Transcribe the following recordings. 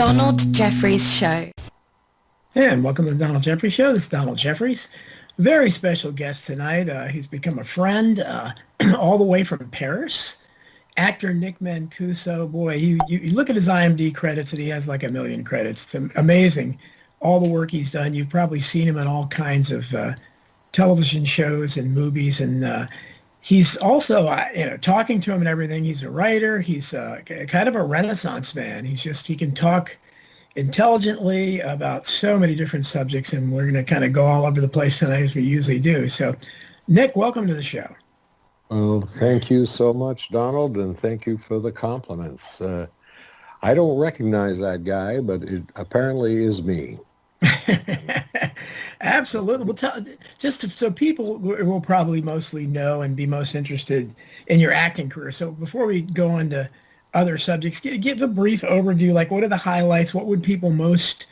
Donald Jeffries Show. And welcome to the Donald Jeffries Show. This is Donald Jeffries. Very special guest tonight. He's become a friend all the way from Paris. Actor Nick Mancuso. Boy, you look at his IMDb credits and he has like 1 million credits. It's amazing. All the work he's done. You've probably seen him in all kinds of television shows and movies. And he's also, talking to him and everything. He's a writer. He's kind of a Renaissance man. He can talk intelligently about so many different subjects, and we're going to kind of go all over the place tonight as we usually do. So, Nick, welcome to the show. Well, thank you so much, Donald, and thank you for the compliments. I don't recognize that guy, but it apparently is me. Absolutely. Well, so people will probably mostly know and be most interested in your acting career. So before we go on to other subjects, give a brief overview, like what are the highlights? What would people most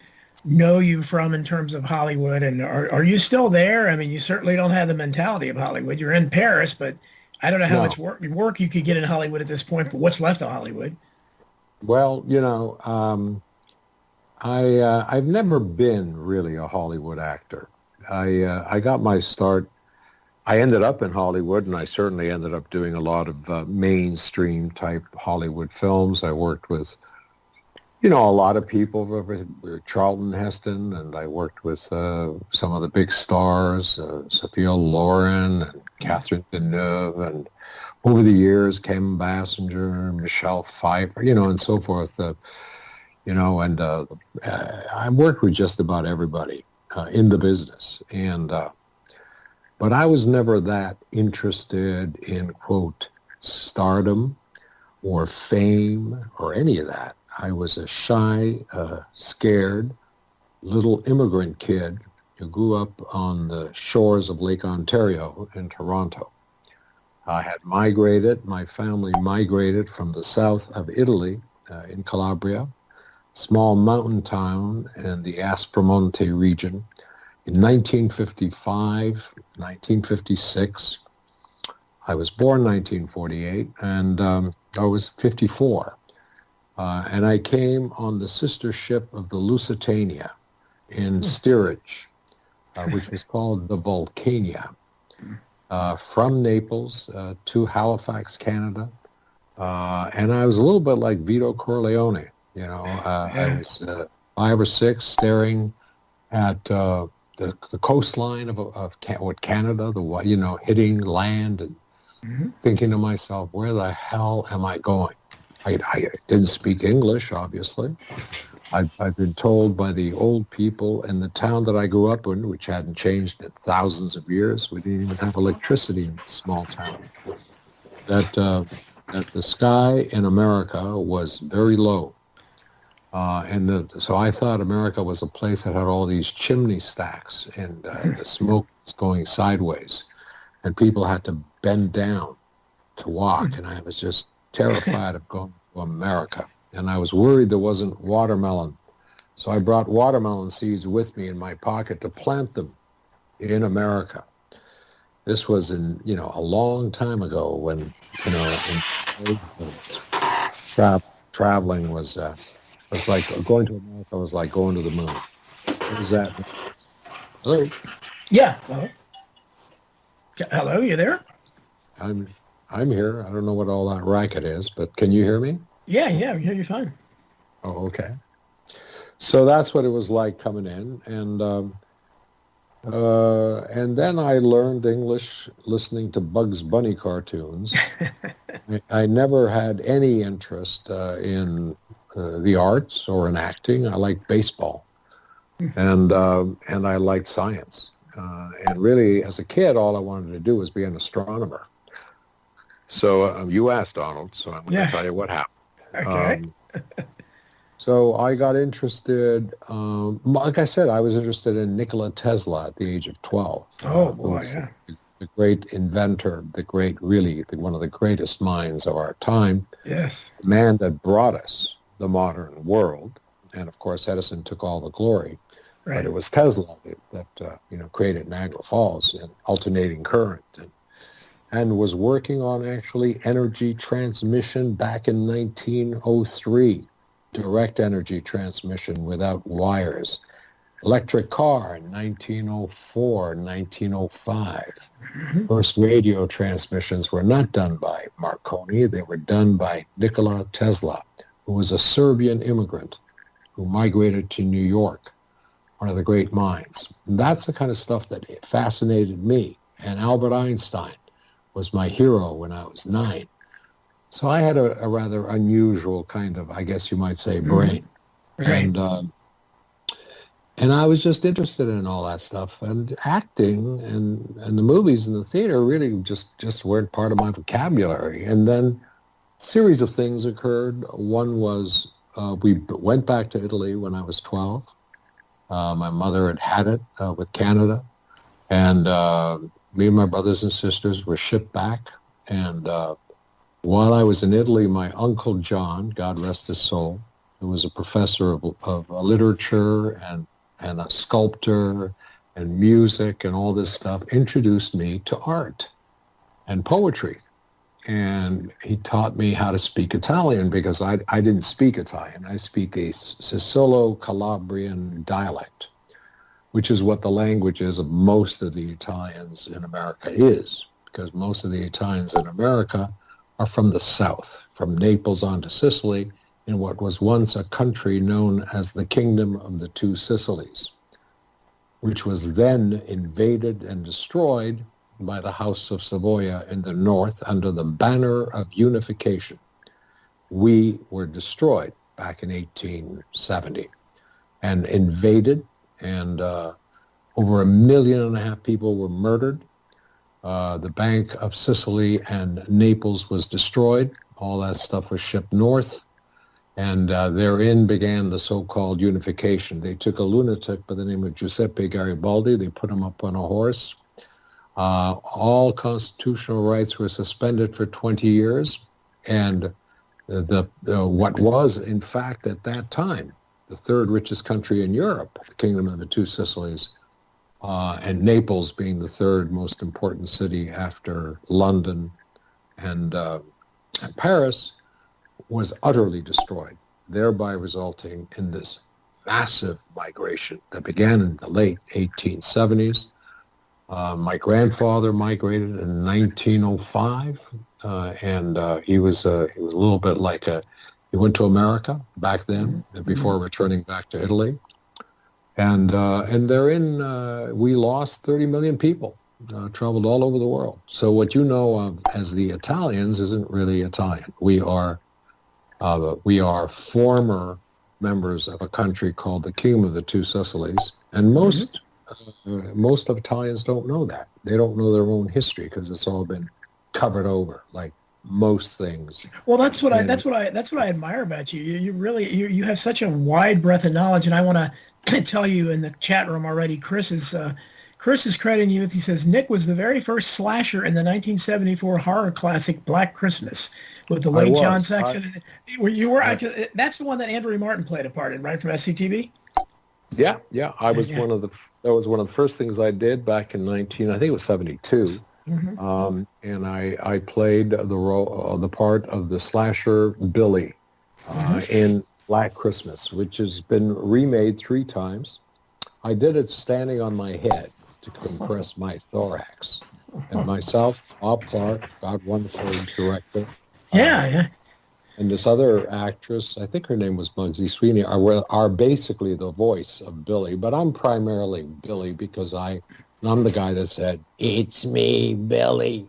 know you from in terms of Hollywood? And are you still there? I mean, you certainly don't have the mentality of Hollywood. You're in Paris, but I don't know how much work you could get in Hollywood at this point, but what's left of Hollywood? Well, I've never been really a Hollywood actor. I got my start. I ended up in Hollywood, and I certainly ended up doing a lot of mainstream type Hollywood films. I worked with, a lot of people, Charlton Heston, and I worked with some of the big stars, Sophia Loren and Catherine Deneuve, and over the years, Kim Basinger, Michelle Pfeiffer, and so forth. I worked with just about everybody in the business, but I was never that interested in, quote, stardom or fame or any of that. I was a shy, scared little immigrant kid who grew up on the shores of Lake Ontario in Toronto. My family migrated from the south of Italy in Calabria, small mountain town in the Aspromonte region, in 1955, 1956. I was born 1948, and I was 54. And I came on the sister ship of the Lusitania in steerage, which was called the Vulcania, from Naples to Halifax, Canada. And I was a little bit like Vito Corleone. I was 5 or 6 staring at the coastline of Canada, hitting land and thinking to myself, where the hell am I going? I didn't speak English, obviously. I've been told by the old people in the town that I grew up in, which hadn't changed in thousands of years, we didn't even have electricity in this small town, that the sky in America was very low. So I thought America was a place that had all these chimney stacks and the smoke was going sideways and people had to bend down to walk. And I was just terrified of going to America. And I was worried there wasn't watermelon. So I brought watermelon seeds with me in my pocket to plant them in America. This was a long time ago when, traveling was like going to America was like going to the moon. What was that? Hello? Yeah. Hello, you there? I'm here. I don't know what all that racket is, but can you hear me? Yeah, you're fine. Oh, okay. So that's what it was like coming in, and then I learned English listening to Bugs Bunny cartoons. I never had any interest in the arts or in acting. I liked baseball, and I liked science. And really, as a kid, all I wanted to do was be an astronomer. So you asked, Donald, so I'm going to tell you what happened. Okay. So I got interested, like I said, I was interested in Nikola Tesla at the age of 12. Oh, boy, yeah. The great inventor, one of the greatest minds of our time. Yes. The man that brought us the modern world. And of course, Edison took all the glory. Right. But it was Tesla that created Niagara Falls and alternating current and was working on actually energy transmission back in 1903. direct energy transmission without wires. Electric car in 1904, 1905. First radio transmissions were not done by Marconi. They were done by Nikola Tesla, who was a Serbian immigrant who migrated to New York, one of the great minds. And that's the kind of stuff that fascinated me. And Albert Einstein was my hero when I was 9. So I had a rather unusual kind of, I guess you might say, brain. Right. And I was just interested in all that stuff. And acting and the movies and the theater really just weren't part of my vocabulary. And then a series of things occurred. One was we went back to Italy when I was 12. My mother had it with Canada. And me and my brothers and sisters were shipped back. And while I was in Italy, my Uncle John, God rest his soul, who was a professor of literature and a sculptor and music and all this stuff, introduced me to art and poetry. And he taught me how to speak Italian because I didn't speak Italian. I speak a Sicilo-Calabrian dialect, which is what the language is of most of the Italians in America is, because most of the Italians in America are from the south, from Naples on to Sicily, in what was once a country known as the Kingdom of the Two Sicilies, which was then invaded and destroyed by the House of Savoia in the north under the banner of unification. We were destroyed back in 1870 and invaded, and over 1.5 million people were murdered. The Bank of Sicily and Naples was destroyed. All that stuff was shipped north. And therein began the so-called unification. They took a lunatic by the name of Giuseppe Garibaldi. They put him up on a horse. All constitutional rights were suspended for 20 years. And what was, in fact, at that time, the third richest country in Europe, the Kingdom of the Two Sicilies, and Naples being the third most important city after London and Paris, was utterly destroyed, thereby resulting in this massive migration that began in the late 1870s. My grandfather migrated in 1905, and he was a little bit like he went to America back then, before returning back to Italy. And therein, we lost 30 million people, traveled all over the world. So what you know of as the Italians isn't really Italian. We are former members of a country called the Kingdom of the Two Sicilies, and most of Italians don't know that. They don't know their own history because it's all been covered over, like most things. Well, that's what I admire about you. You really you have such a wide breadth of knowledge, and I want to tell you in the chat room already. Chris is crediting you. He says Nick was the very first slasher in the 1974 horror classic Black Christmas with the late John Saxon. That's the one that Andrew Martin played a part in, right, from SCTV? Yeah. I was that was one of the first things I did back in I think it was 72. And I played the part of the slasher Billy in Black Christmas, which has been remade 3 times. I did it standing on my head to compress my thorax. And myself, Bob Clark, God wonderful director. And this other actress, I think her name was Muggsy Sweeney, are basically the voice of Billy. But I'm primarily Billy because I'm the guy that said, "It's me, Billy."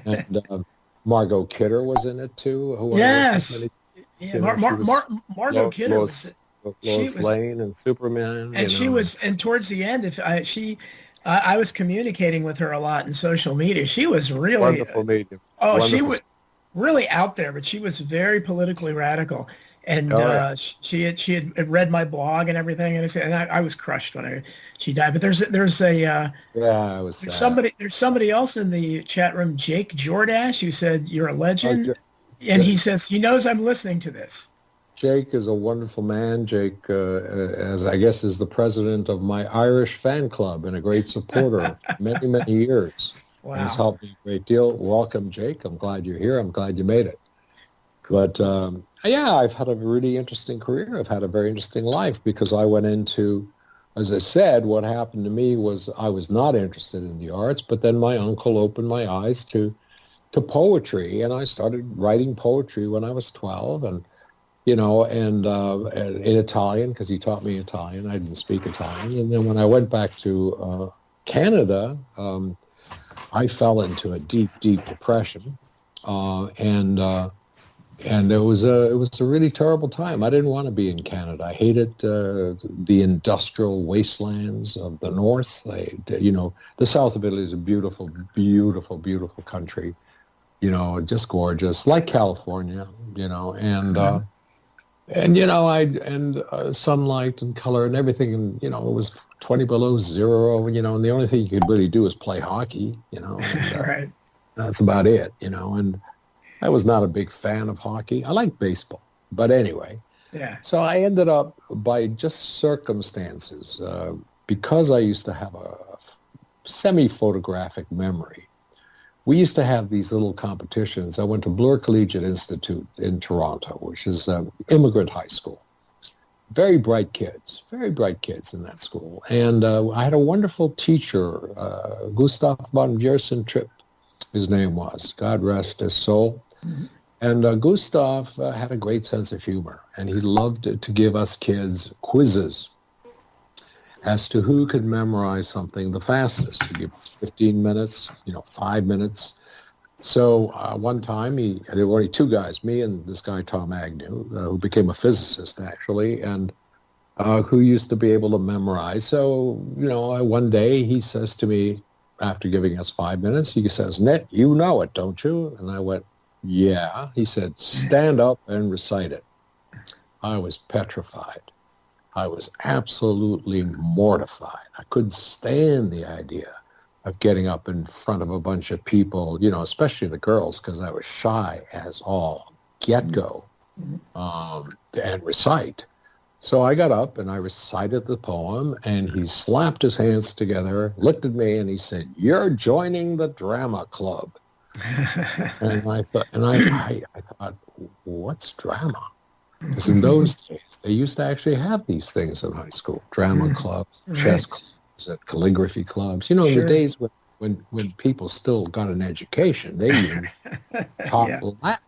And Margot Kidder was in it too. Margot Kidder was Lois Lane and Superman. And and towards the end, I was communicating with her a lot in social media. She was really wonderful medium. She was really out there, but she was very politically radical. And she had read my blog and everything, and I was crushed when she died. But I was sad. There's somebody else in the chat room, Jake Jordash, who said you're a legend, and he says he knows I'm listening to this. Jake is a wonderful man. Jake, as I guess, is the president of my Irish fan club and a great supporter many, many years. Wow. He's helped me a great deal. Welcome, Jake. I'm glad you're here. I'm glad you made it. But Yeah, I've had a really interesting career. I've had a very interesting life because I went into, as I said, what happened to me was I was not interested in the arts, but then my uncle opened my eyes to poetry, and I started writing poetry when I was 12, and and in Italian because he taught me Italian. I didn't speak Italian, and then when I went back to Canada, I fell into a deep, deep depression, and it was a really terrible time. I didn't want to be in Canada. I hated the industrial wastelands of the north. The south of Italy is a beautiful, beautiful, beautiful country. Just gorgeous, like California. Uh-huh. Sunlight and color and everything, and it was 20 below zero. And the only thing you could really do is play hockey. Right. That's about it. And I was not a big fan of hockey. I like baseball. But anyway, Yeah. so I ended up by just circumstances, because I used to have a semi-photographic memory. We used to have these little competitions. I went to Bloor Collegiate Institute in Toronto, which is an immigrant high school. Very bright kids in that school. And I had a wonderful teacher, Gustav von Bjersen Tripp, his name was. God rest his soul. Mm-hmm. And Gustav had a great sense of humor, and he loved to give us kids quizzes as to who could memorize something the fastest. He gave 15 minutes, 5 minutes. So one time, there were only two guys, me and this guy, Tom Agnew, who became a physicist, actually, and who used to be able to memorize. So, one day he says to me, after giving us 5 minutes, he says, "Nick, you know it, don't you?" And I went, "Yeah." He said, "Stand up and recite it." I was petrified. I was absolutely mortified. I couldn't stand the idea of getting up in front of a bunch of people, especially the girls, because I was shy as all get-go, and recite. So I got up and I recited the poem, and he slapped his hands together, looked at me, and he said, "You're joining the drama club." And I thought, what's drama? Because in those days, they used to actually have these things in high school: drama clubs, chess Right. clubs, and calligraphy clubs. In the Sure. days when people still got an education, they even taught Yeah. Latin.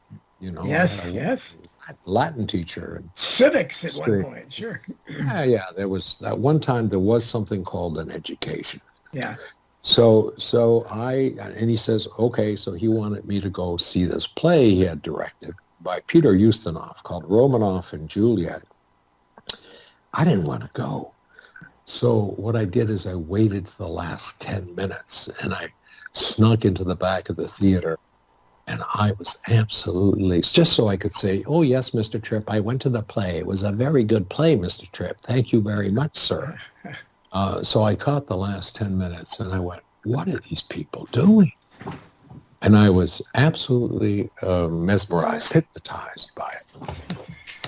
Yes. I had Yes. a Latin teacher. And Civics at one point. Sure. yeah. There was at one time there was something called an education. Yeah. So and he says, okay, so he wanted me to go see this play he had directed by Peter Ustinov called Romanoff and Juliet. I didn't want to go. So what I did is I waited to the last 10 minutes and I snuck into the back of the theater, and I was absolutely, just so I could say, "Oh yes, Mr. Tripp, I went to the play. It was a very good play, Mr. Tripp. Thank you very much, sir." So I caught the last 10 minutes and I went, what are these people doing? And I was absolutely mesmerized, hypnotized by it.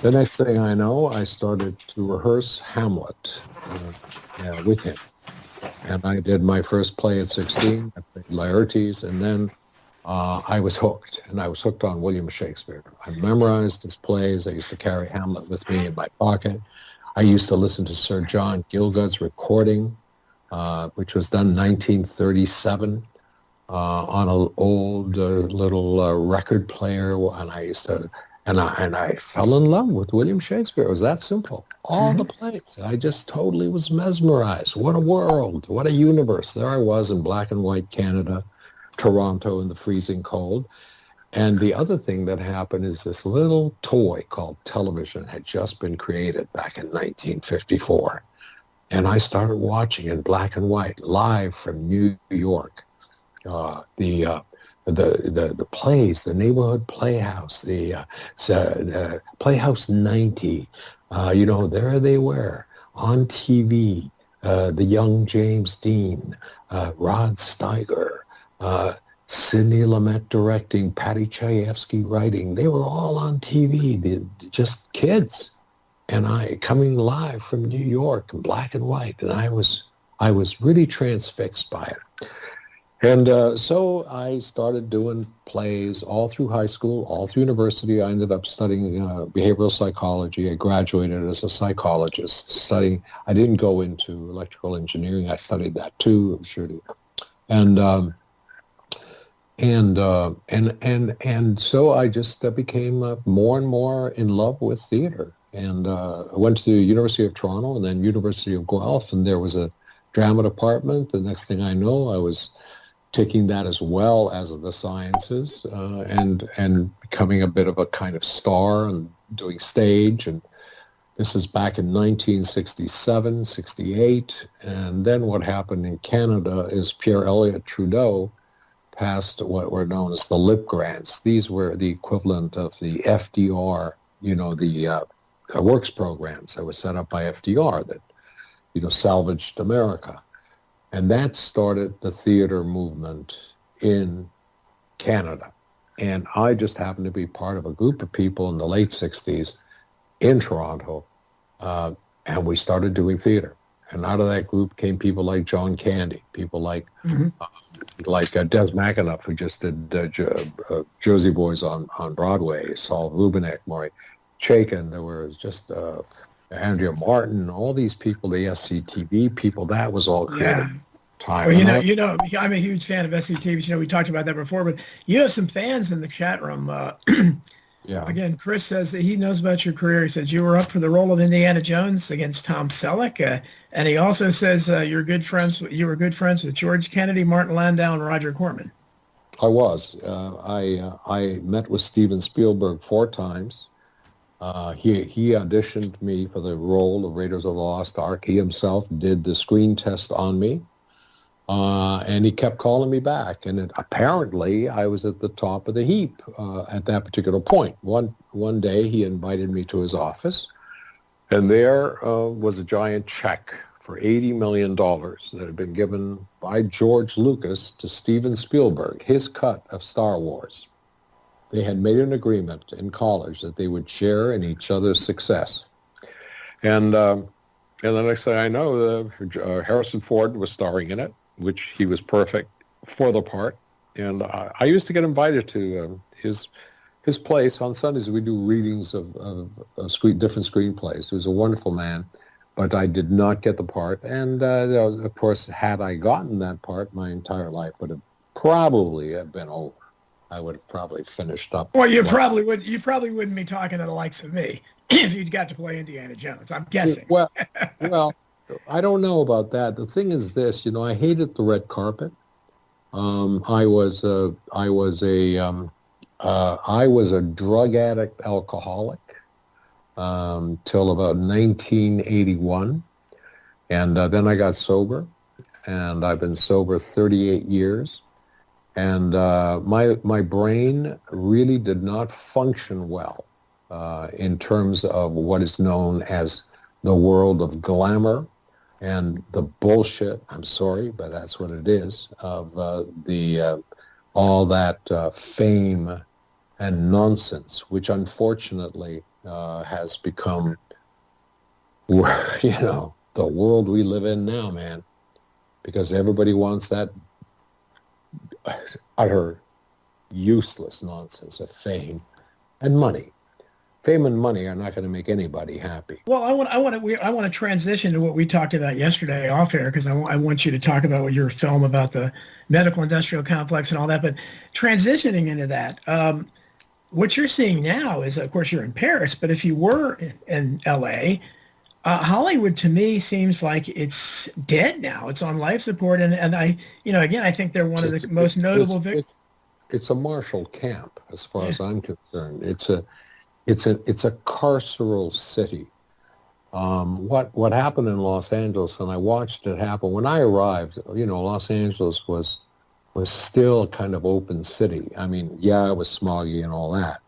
The next thing I know, I started to rehearse Hamlet with him. And I did my first play at 16. I played Laertes, and then I was hooked. And I was hooked on William Shakespeare. I memorized his plays. I used to carry Hamlet with me in my pocket. I used to listen to Sir John Gielgud's recording, which was done in 1937 on an old little record player, and I used to, and I fell in love with William Shakespeare. It was that simple. All the plays, I just totally was mesmerized. What a world! What a universe! There I was in black and white Canada, Toronto in the freezing cold. And the other thing that happened is this little toy called television had just been created back in 1954. And I started watching in black and white, live from New York, the plays, the Neighborhood Playhouse, the Playhouse 90. There they were on TV, the young James Dean, Rod Steiger, Sidney Lumet directing, Patty Chayefsky writing. They were all on TV, just kids. And I coming live from New York in black and white. And I was really transfixed by it. And so I started doing plays all through high school, all through university. I ended up studying behavioral psychology. I graduated as a psychologist studying. I didn't go into electrical engineering. I studied that too, I'm sure. And so I just became more and more in love with theater. And I went to the University of Toronto and then University of Guelph, and there was a drama department. The next thing I know, I was taking that as well as the sciences, and becoming a bit of a kind of star and doing stage. And this is back in 1967, 68. And then what happened in Canada is Pierre Elliott Trudeau passed what were known as the LIP grants. These were the equivalent of the FDR, the works programs that were set up by FDR that, salvaged America. And that started the theater movement in Canada. And I just happened to be part of a group of people in the late 60s in Toronto, and we started doing theater. And out of that group came people like John Candy, people like Des McAnuff, who just did Jersey Boys on Broadway, Saul Rubinek, Maury Chaikin. There was just Andrea Martin, all these people, the SCTV people. That was all creative time. Well, I'm a huge fan of SCTV. We talked about that before, but you have some fans in the chat room. Yeah. Again, Chris says that he knows about your career. He says you were up for the role of Indiana Jones against Tom Selleck, and he also says you were good friends with George Kennedy, Martin Landau, and Roger Corman. I was. I met with Steven Spielberg 4 times. He auditioned me for the role of Raiders of the Lost Ark. He himself did the screen test on me. And he kept calling me back, and apparently I was at the top of the heap at that particular point. One day he invited me to his office, and there was a giant check for $80 million that had been given by George Lucas to Steven Spielberg, his cut of Star Wars. They had made an agreement in college that they would share in each other's success. And the next thing I know, Harrison Ford was starring in it, which he was perfect for the part. And I used to get invited to his place on Sundays. We do readings of different screenplays. He was a wonderful man, but I did not get the part. And of course, had I gotten that part, my entire life would have probably been over. I would have probably finished up. Well, you probably wouldn't be talking to the likes of me if you'd got to play Indiana Jones, I'm guessing. Well, I don't know about that. The thing is this, I hated the red carpet. I was a drug addict, alcoholic till about 1981, and then I got sober, and I've been sober 38 years, and my brain really did not function well in terms of what is known as the world of glamour and the bullshit, I'm sorry, but that's what it is, of all that fame and nonsense, which unfortunately has become, the world we live in now, man, because everybody wants that utter useless nonsense of fame and money. Fame and money are not going to make anybody happy. Well, I want to transition to what we talked about yesterday off air, because I want you to talk about your film about the medical industrial complex and all that. But transitioning into that, what you're seeing now is, of course, you're in Paris, but if you were in L.A., Hollywood to me seems like it's dead now. It's on life support, and I think they're one of the most notable victims. It's a Marshall camp, as far as I'm concerned. It's a carceral city. What happened in Los Angeles, and I watched it happen when I arrived. Los Angeles was still a kind of open city. I mean, yeah, it was smoggy and all that.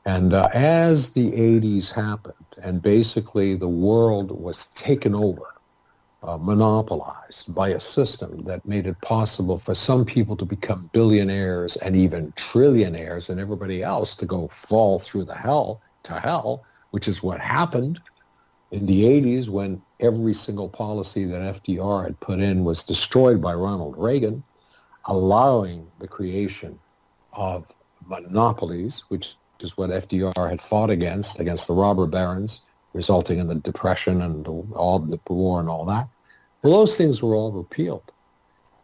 And as the 80s happened, and basically the world was taken over, monopolized by a system that made it possible for some people to become billionaires and even trillionaires, and everybody else to go fall through hell, which is what happened in the 80s when every single policy that FDR had put in was destroyed by Ronald Reagan. allowing the creation of monopolies, which is what FDR had fought against the robber barons, resulting in the Depression and all the war and all that. Well, those things were all repealed.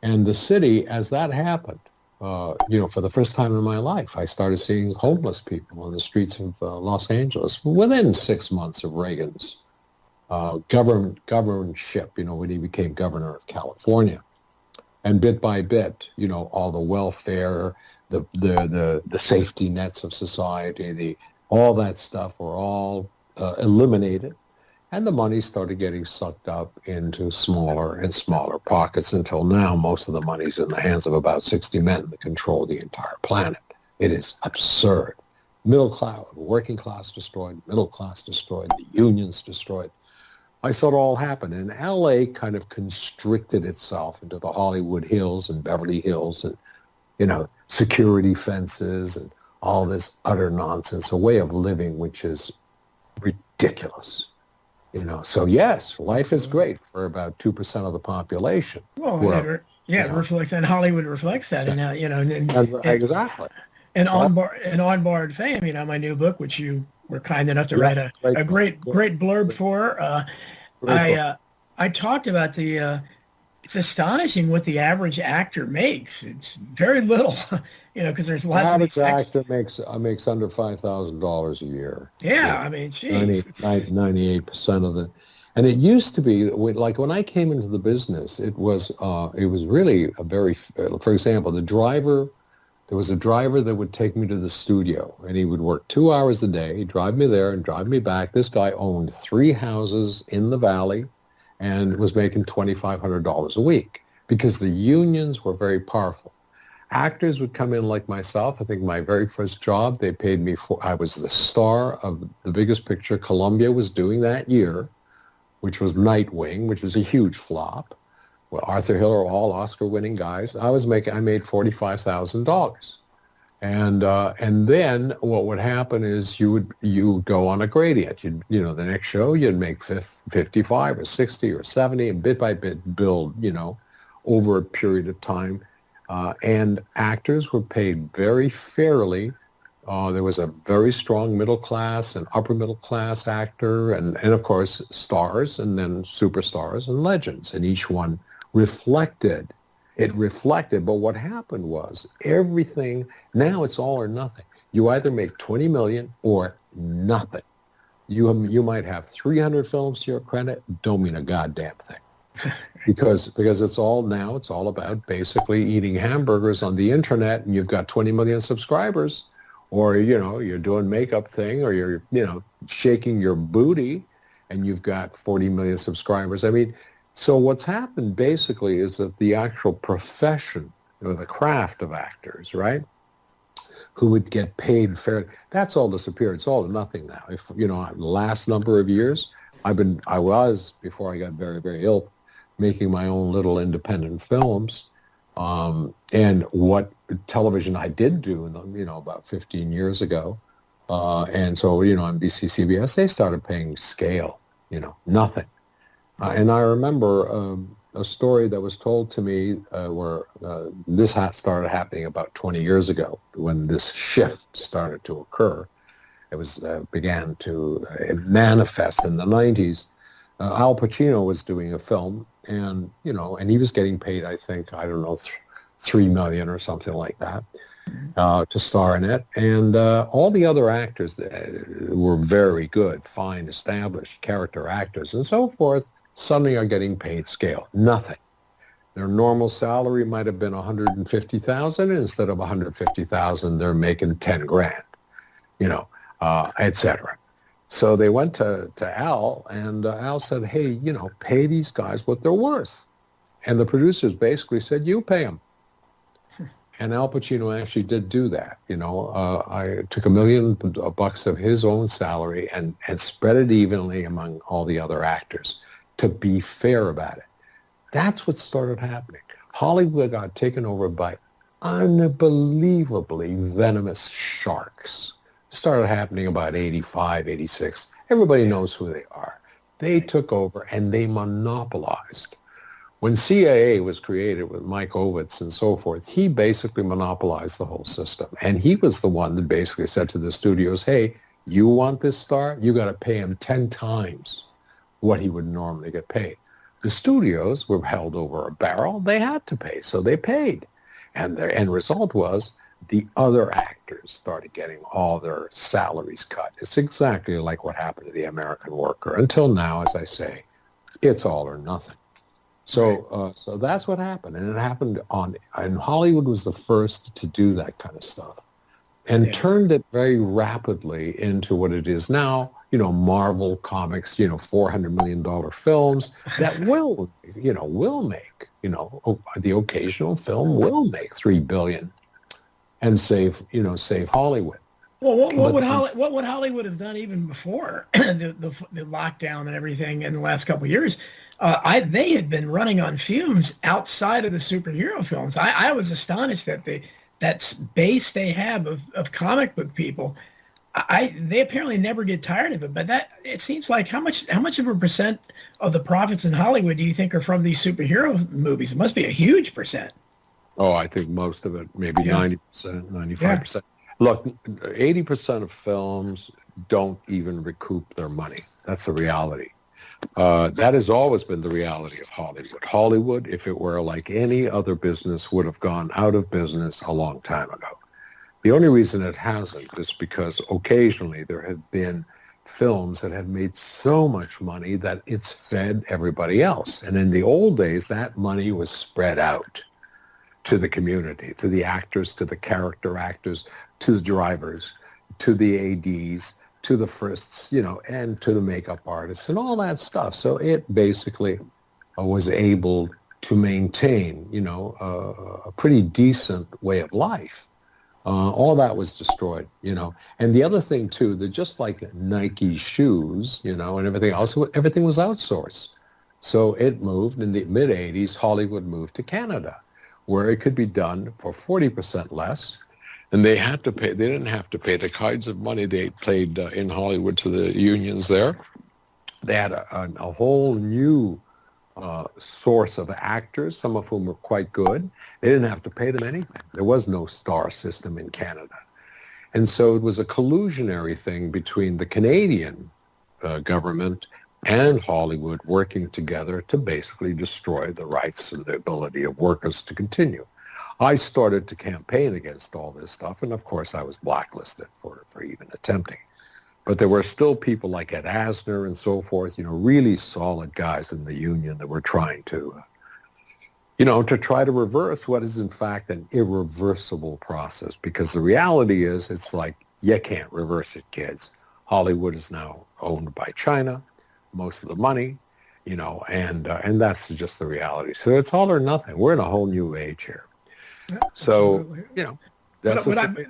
And the city, as that happened, for the first time in my life, I started seeing homeless people on the streets of Los Angeles within 6 months of Reagan's governorship, when he became governor of California. And bit by bit, all the welfare, the safety nets of society, all that stuff were all eliminated. And the money started getting sucked up into smaller and smaller pockets until now most of the money's in the hands of about 60 men that control the entire planet. It is absurd. Middle class, working class destroyed, middle class destroyed, the unions destroyed. I saw it all happen. And LA kind of constricted itself into the Hollywood Hills and Beverly Hills and, security fences and all this utter nonsense, a way of living which is ridiculous. So yes, life is great for about 2% of the population. Well, it reflects, and Hollywood reflects that, exactly. And on-board fame, my new book, which you were kind enough to write a great blurb for. I talked about it's astonishing what the average actor makes. It's very little, because there's lots of these actor makes under $5,000 a year. Yeah, I mean, geez, 98% of it. And it used to be like when I came into the business, it was really a very, for example, there was a driver that would take me to the studio, and he would work 2 hours a day, drive me there and drive me back. This guy owned 3 houses in the valley and was making $2,500 a week because the unions were very powerful. Actors would come in like myself. I think my very first job, they paid me I was the star of the biggest picture Columbia was doing that year, which was Nightwing, which was a huge flop. Well, Arthur Hiller, all Oscar-winning guys. I made $45,000. And then what would happen is you would go on a gradient. The next show you'd make 55 or 60 or 70, and bit by bit build, over a period of time. And actors were paid very fairly. There was a very strong middle class and upper middle class actor, and of course stars, and then superstars and legends, and each one reflected. But what happened was everything, now it's all or nothing. You either make 20 million or nothing. You might have 300 films to your credit, don't mean a goddamn thing. because it's all about basically eating hamburgers on the internet, and you've got 20 million subscribers, or you're doing makeup thing, or you're shaking your booty and you've got 40 million subscribers. I mean, so what's happened basically is that the actual profession or the craft of actors, right, who would get paid fair, that's all disappeared. It's all or nothing now. If the last number of years, I was before I got very, very ill, making my own little independent films, and what television I did do, about 15 years ago, and so NBC, CBS, they started paying scale, nothing. And I remember a story that was told to me where this started happening about 20 years ago when this shift started to occur. It began to manifest in the 90s. Al Pacino was doing a film, and he was getting paid, I think, $3 million or something like that, to star in it. And all the other actors were very good, fine, established character actors and so forth, suddenly are getting paid scale. Nothing. Their normal salary might have been $150,000. Instead of $150,000, they're making 10 grand, etc. So they went to Al, and Al said, hey, pay these guys what they're worth. And the producers basically said, you pay them. And Al Pacino actually did do that. I took $1 million of his own salary and spread it evenly among all the other actors to be fair about it. That's what started happening. Hollywood got taken over by unbelievably venomous sharks. It started happening about 85, 86. Everybody knows who they are. They took over and they monopolized. When CIA was created with Mike Ovitz and so forth, he basically monopolized the whole system. And he was the one that basically said to the studios, hey, you want this star? You got to pay him 10 times what he would normally get paid. The studios were held over a barrel. They had to pay, so they paid. And the end result was the other actors started getting all their salaries cut. It's exactly like what happened to the American worker. Until now, as I say, it's all or nothing. So so that's what happened. And it happened and Hollywood was the first to do that kind of stuff and turned it very rapidly into what it is now, Marvel Comics, $400 million films that will make, the occasional film will make $3 billion and save Hollywood. Well, what would Hollywood have done even before the lockdown and everything in the last couple of years? They had been running on fumes outside of the superhero films. I was astonished that that base they have of comic book people, they apparently never get tired of it. But it seems like how much of a percent of the profits in Hollywood do you think are from these superhero movies? It must be a huge percent. Oh, I think most of it, maybe 90%, 95%. Yeah. Look, 80% of films don't even recoup their money. That's the reality. That has always been the reality of Hollywood. Hollywood, if it were like any other business, would have gone out of business a long time ago. The only reason it hasn't is because occasionally there have been films that have made so much money that it's fed everybody else. And in the old days, that money was spread out to the community, to the actors, to the character actors, to the drivers, to the ADs, to the frists, and to the makeup artists and all that stuff. So it basically was able to maintain, a pretty decent way of life. All that was destroyed, And the other thing, too, that just like Nike shoes, and everything else, everything was outsourced. So it moved in the mid-'80s, Hollywood moved to Canada, where it could be done for 40% less. And they didn't have to pay the kinds of money they paid in Hollywood to the unions there. They had a whole new source of actors, some of whom were quite good. They didn't have to pay them anything. There was no star system in Canada. And so it was a collusionary thing between the Canadian government and Hollywood working together to basically destroy the rights and the ability of workers to continue. I started to campaign against all this stuff, and of course I was blacklisted for even attempting. But there were still people like Ed Asner and so forth, really solid guys in the union that were trying to, to try to reverse what is in fact an irreversible process. Because the reality is, it's like, you can't reverse it, kids. Hollywood is now owned by China, most of the money, and that's just the reality. So it's all or nothing. We're in a whole new age here. Yeah, so, absolutely. that's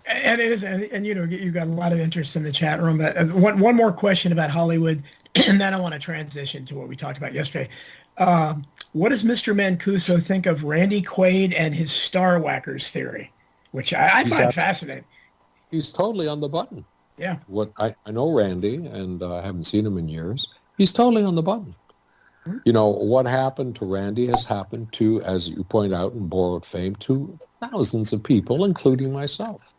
and it is, and you've got a lot of interest in the chat room. But one more question about Hollywood, and then I want to transition to what we talked about yesterday. What does Mr. Mancuso think of Randy Quaid and his Star Whackers theory, which I find fascinating? He's totally on the button. Yeah. What I know Randy, and I haven't seen him in years. He's totally on the button. What happened to Randy has happened to, as you point out in Borrowed Fame, to thousands of people, including myself.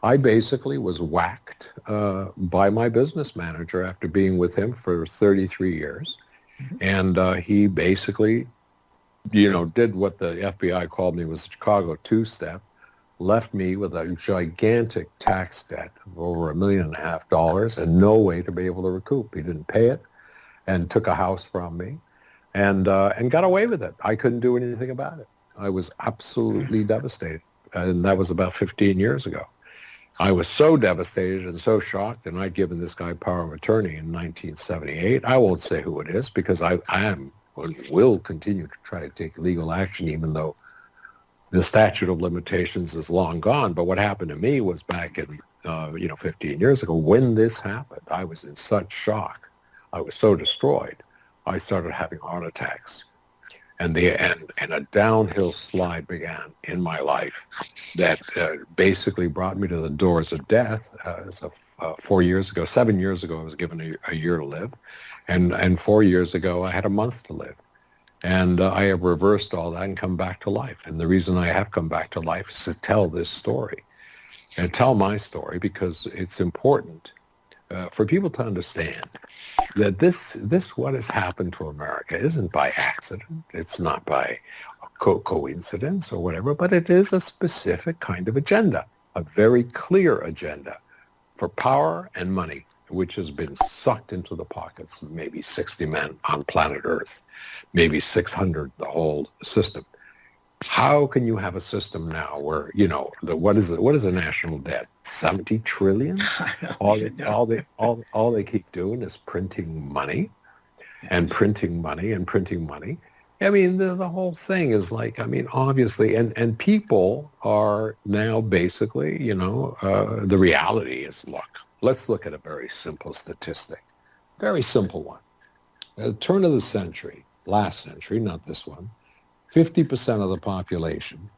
I basically was whacked by my business manager after being with him for 33 years. Mm-hmm. And he basically, did what the FBI called me was the Chicago two-step, left me with a gigantic tax debt of over $1.5 million and no way to be able to recoup. He didn't pay it and took a house from me and got away with it. I couldn't do anything about it. I was absolutely devastated. And that was about 15 years ago. I was so devastated and so shocked, and I'd given this guy power of attorney in 1978. I won't say who it is because I will continue to try to take legal action even though the statute of limitations is long gone. But what happened to me was back in, 15 years ago when this happened. I was in such shock. I was so destroyed. I started having heart attacks. And a downhill slide began in my life that basically brought me to the doors of death. 7 years ago, I was given a year to live. And 4 years ago, I had a month to live. And I have reversed all that and come back to life. And the reason I have come back to life is to tell this story and tell my story, because it's important for people to understand that this what has happened to America isn't by accident. It's not by coincidence or whatever, but it is a specific kind of agenda, a very clear agenda for power and money, which has been sucked into the pockets of maybe 60 men on planet Earth, maybe 600, the whole system. How can you have a system now where, what is the national debt? 70 trillion? All they keep doing is printing money and printing money and printing money. I mean, the whole thing is like, I mean, obviously, and people are now basically, the reality is, let's look at a very simple statistic, very simple one. At the turn of the century, last century, not this one, 50% of the population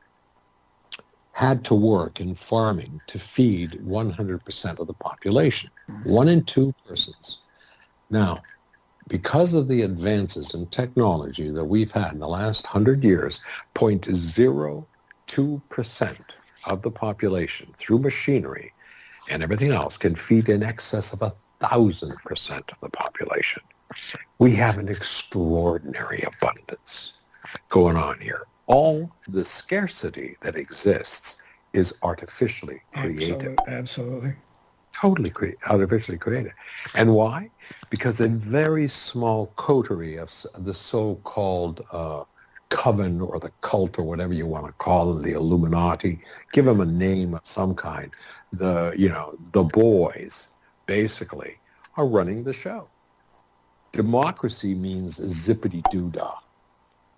had to work in farming to feed 100% of the population, 1 in 2 persons. Now, because of the advances in technology that we've had in the last 100 years, 0.02% of the population through machinery and everything else can feed in excess of 1,000% of the population. We have an extraordinary abundance going on here. All the scarcity that exists is artificially created. Absolutely. Totally artificially created. And why? Because a very small coterie of the so-called coven or the cult or whatever you want to call them, the Illuminati, give them a name of some kind. The boys basically are running the show. Democracy means zippity-doo-dah.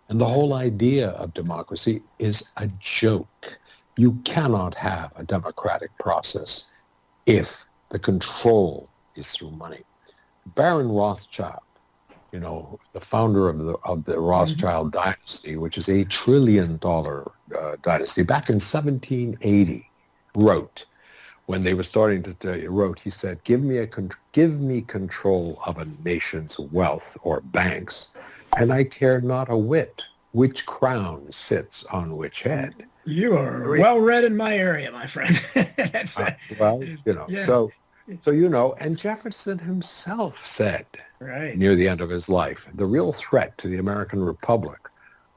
And the whole idea of democracy is a joke. You cannot have a democratic process if the control is through money. Baron Rothschild, the founder of the Rothschild dynasty, which is $1 trillion dynasty, back in 1780, wrote, when they were starting to he said, give me control of a nation's wealth or banks, and I care not a whit which crown sits on which head. You are well read in my area, my friend. That's yeah. And Jefferson himself said, right near the end of his life, the real threat to the American Republic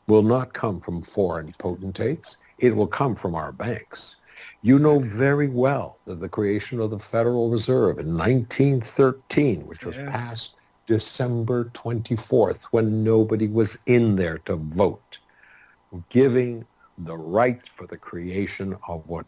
will not come from foreign potentates. It will come from our banks. You know very well that the creation of the Federal Reserve in 1913, which was passed December 24th, when nobody was in there to vote, giving the right for the creation of what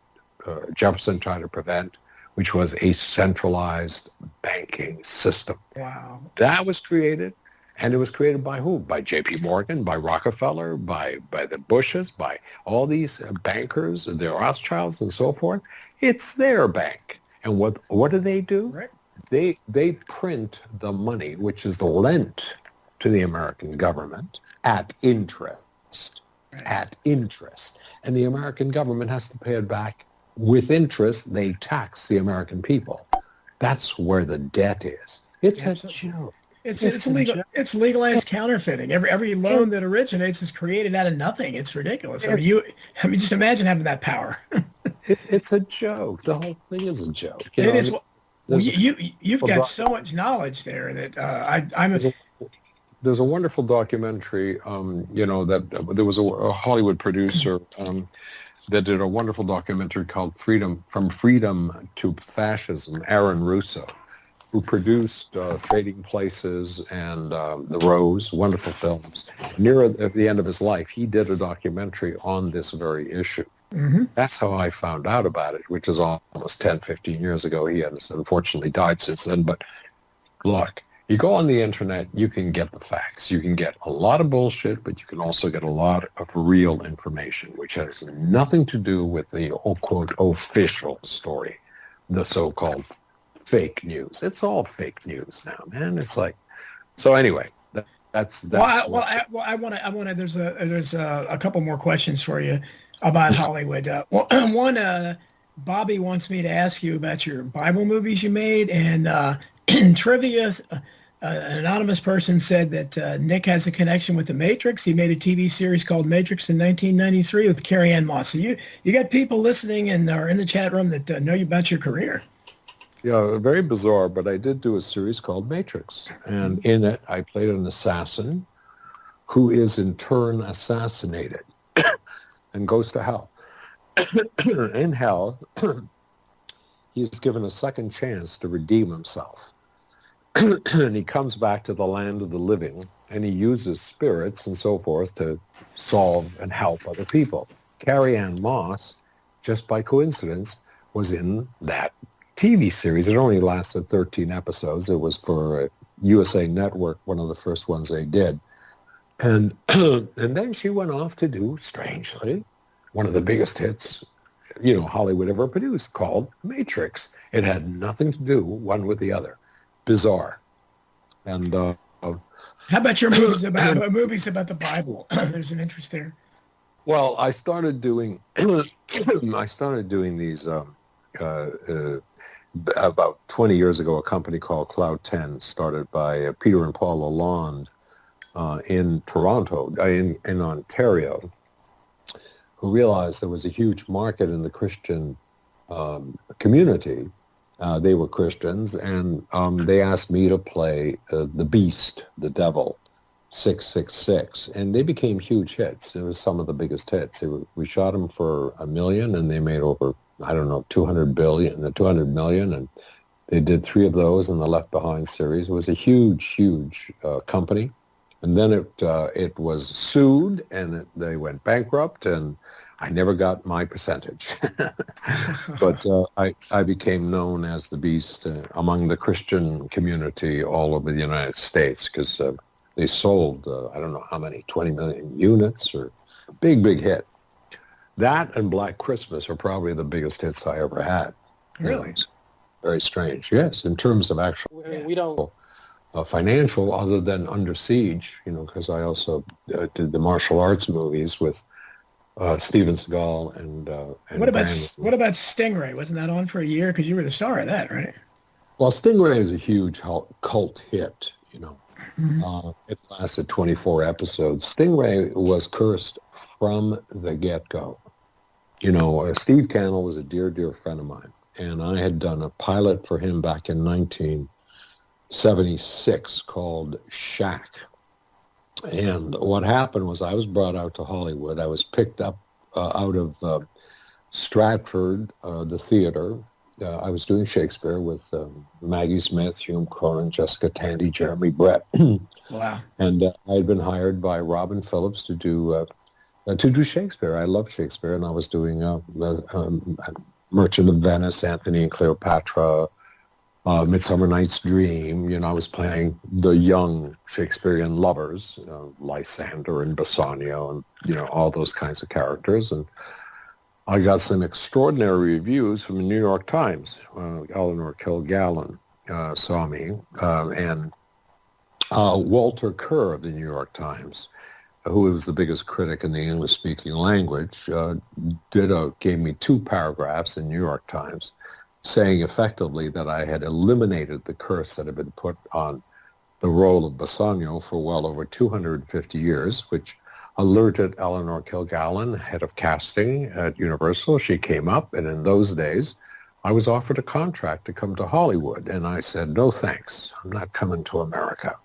Jefferson tried to prevent, which was a centralized banking system. Wow. That was created, and it was created by who? By J.P. Morgan, by Rockefeller, by the Bushes, by all these bankers, the Rothschilds and so forth. It's their bank. And what do? Right. They print the money, which is lent to the American government at interest. Right. At interest. And the American government has to pay it back with interest. They tax the American people. That's where the debt is. It's a joke. It's legal. It's legalized counterfeiting. Every loan that originates is created out of nothing. It's ridiculous. I mean, just imagine having that power. It's a joke. The whole thing is a joke. It is. Well, you've got so much knowledge there that There's a wonderful documentary, that there was a Hollywood producer that did a wonderful documentary called From Freedom to Fascism, Aaron Russo, who produced Trading Places and The Rose, wonderful films. At the end of his life, he did a documentary on this very issue. Mm-hmm. That's how I found out about it, which is almost 10, 15 years ago. He has unfortunately died since then. But look, you go on the internet, you can get the facts. You can get a lot of bullshit, but you can also get a lot of real information, which has nothing to do with the, quote, official story, the so-called fake news. It's all fake news now, man. It's like, so anyway, that's. I want to. There's a couple more questions for you about Hollywood. One, Bobby wants me to ask you about your Bible movies you made, and trivia. An anonymous person said that Nick has a connection with The Matrix. He made a TV series called Matrix in 1993 with Carrie Ann Moss. So you got people listening and are in the chat room that know you about your career. Yeah, very bizarre, but I did do a series called Matrix. And in it, I played an assassin who is in turn assassinated and goes to hell. In hell, he's given a second chance to redeem himself. And he comes back to the land of the living, and he uses spirits and so forth to solve and help other people. Carrie Ann Moss, just by coincidence, was in that TV series. It only lasted 13 episodes. It was for USA Network, one of the first ones they did. And and then she went off to do, strangely, one of the biggest hits, Hollywood ever produced, called Matrix. It had nothing to do one with the other. Bizarre. And how about your movies about the Bible? There's an interest there. Well, I started doing these about 20 years ago. A company called Cloud 10, started by Peter and Paula Lalonde in Toronto, in Ontario, who realized there was a huge market in the Christian community. They were Christians, and they asked me to play the Beast, the Devil, 666, and they became huge hits. It was some of the biggest hits. We shot them for $1 million, and they made over, I don't know, 200 million, and they did 3 of those in the Left Behind series. It was a huge company, and then it was sued, and they went bankrupt, and I never got my percentage. But I became known as the Beast among the Christian community all over the United States, because they sold, I don't know how many, 20 million units, or big hit. That and Black Christmas are probably the biggest hits I ever had. Really? Very strange. Yes, in terms of actual, we don't financial, other than Under Siege, because I also did the martial arts movies with Steven Seagal and what about Stingray? Wasn't that on for a year? Because you were the star of that, right? Well, Stingray is a huge cult hit. Mm-hmm. It lasted 24 episodes. Stingray was cursed from the get-go. Steve Cannell was a dear friend of mine, and I had done a pilot for him back in 1976 called Shack. And what happened was I was brought out to Hollywood. I was picked up out of Stratford, the theater. I was doing Shakespeare with Maggie Smith, Hume Cronin, Jessica Tandy, Jeremy Brett. Wow. And I had been hired by Robin Phillips to do Shakespeare. I love Shakespeare, and I was doing Merchant of Venice, Antony and Cleopatra, Midsummer Night's Dream. I was playing the young Shakespearean lovers, Lysander and Bassanio, and all those kinds of characters. And I got some extraordinary reviews from the New York Times. Eleanor Kilgallen saw me, and Walter Kerr of the New York Times, who was the biggest critic in the English-speaking language, gave me 2 paragraphs in New York Times, saying effectively that I had eliminated the curse that had been put on the role of Bassanio for well over 250 years, which alerted Eleanor Kilgallen, head of casting at Universal. She came up, and in those days, I was offered a contract to come to Hollywood, and I said, no thanks, I'm not coming to America,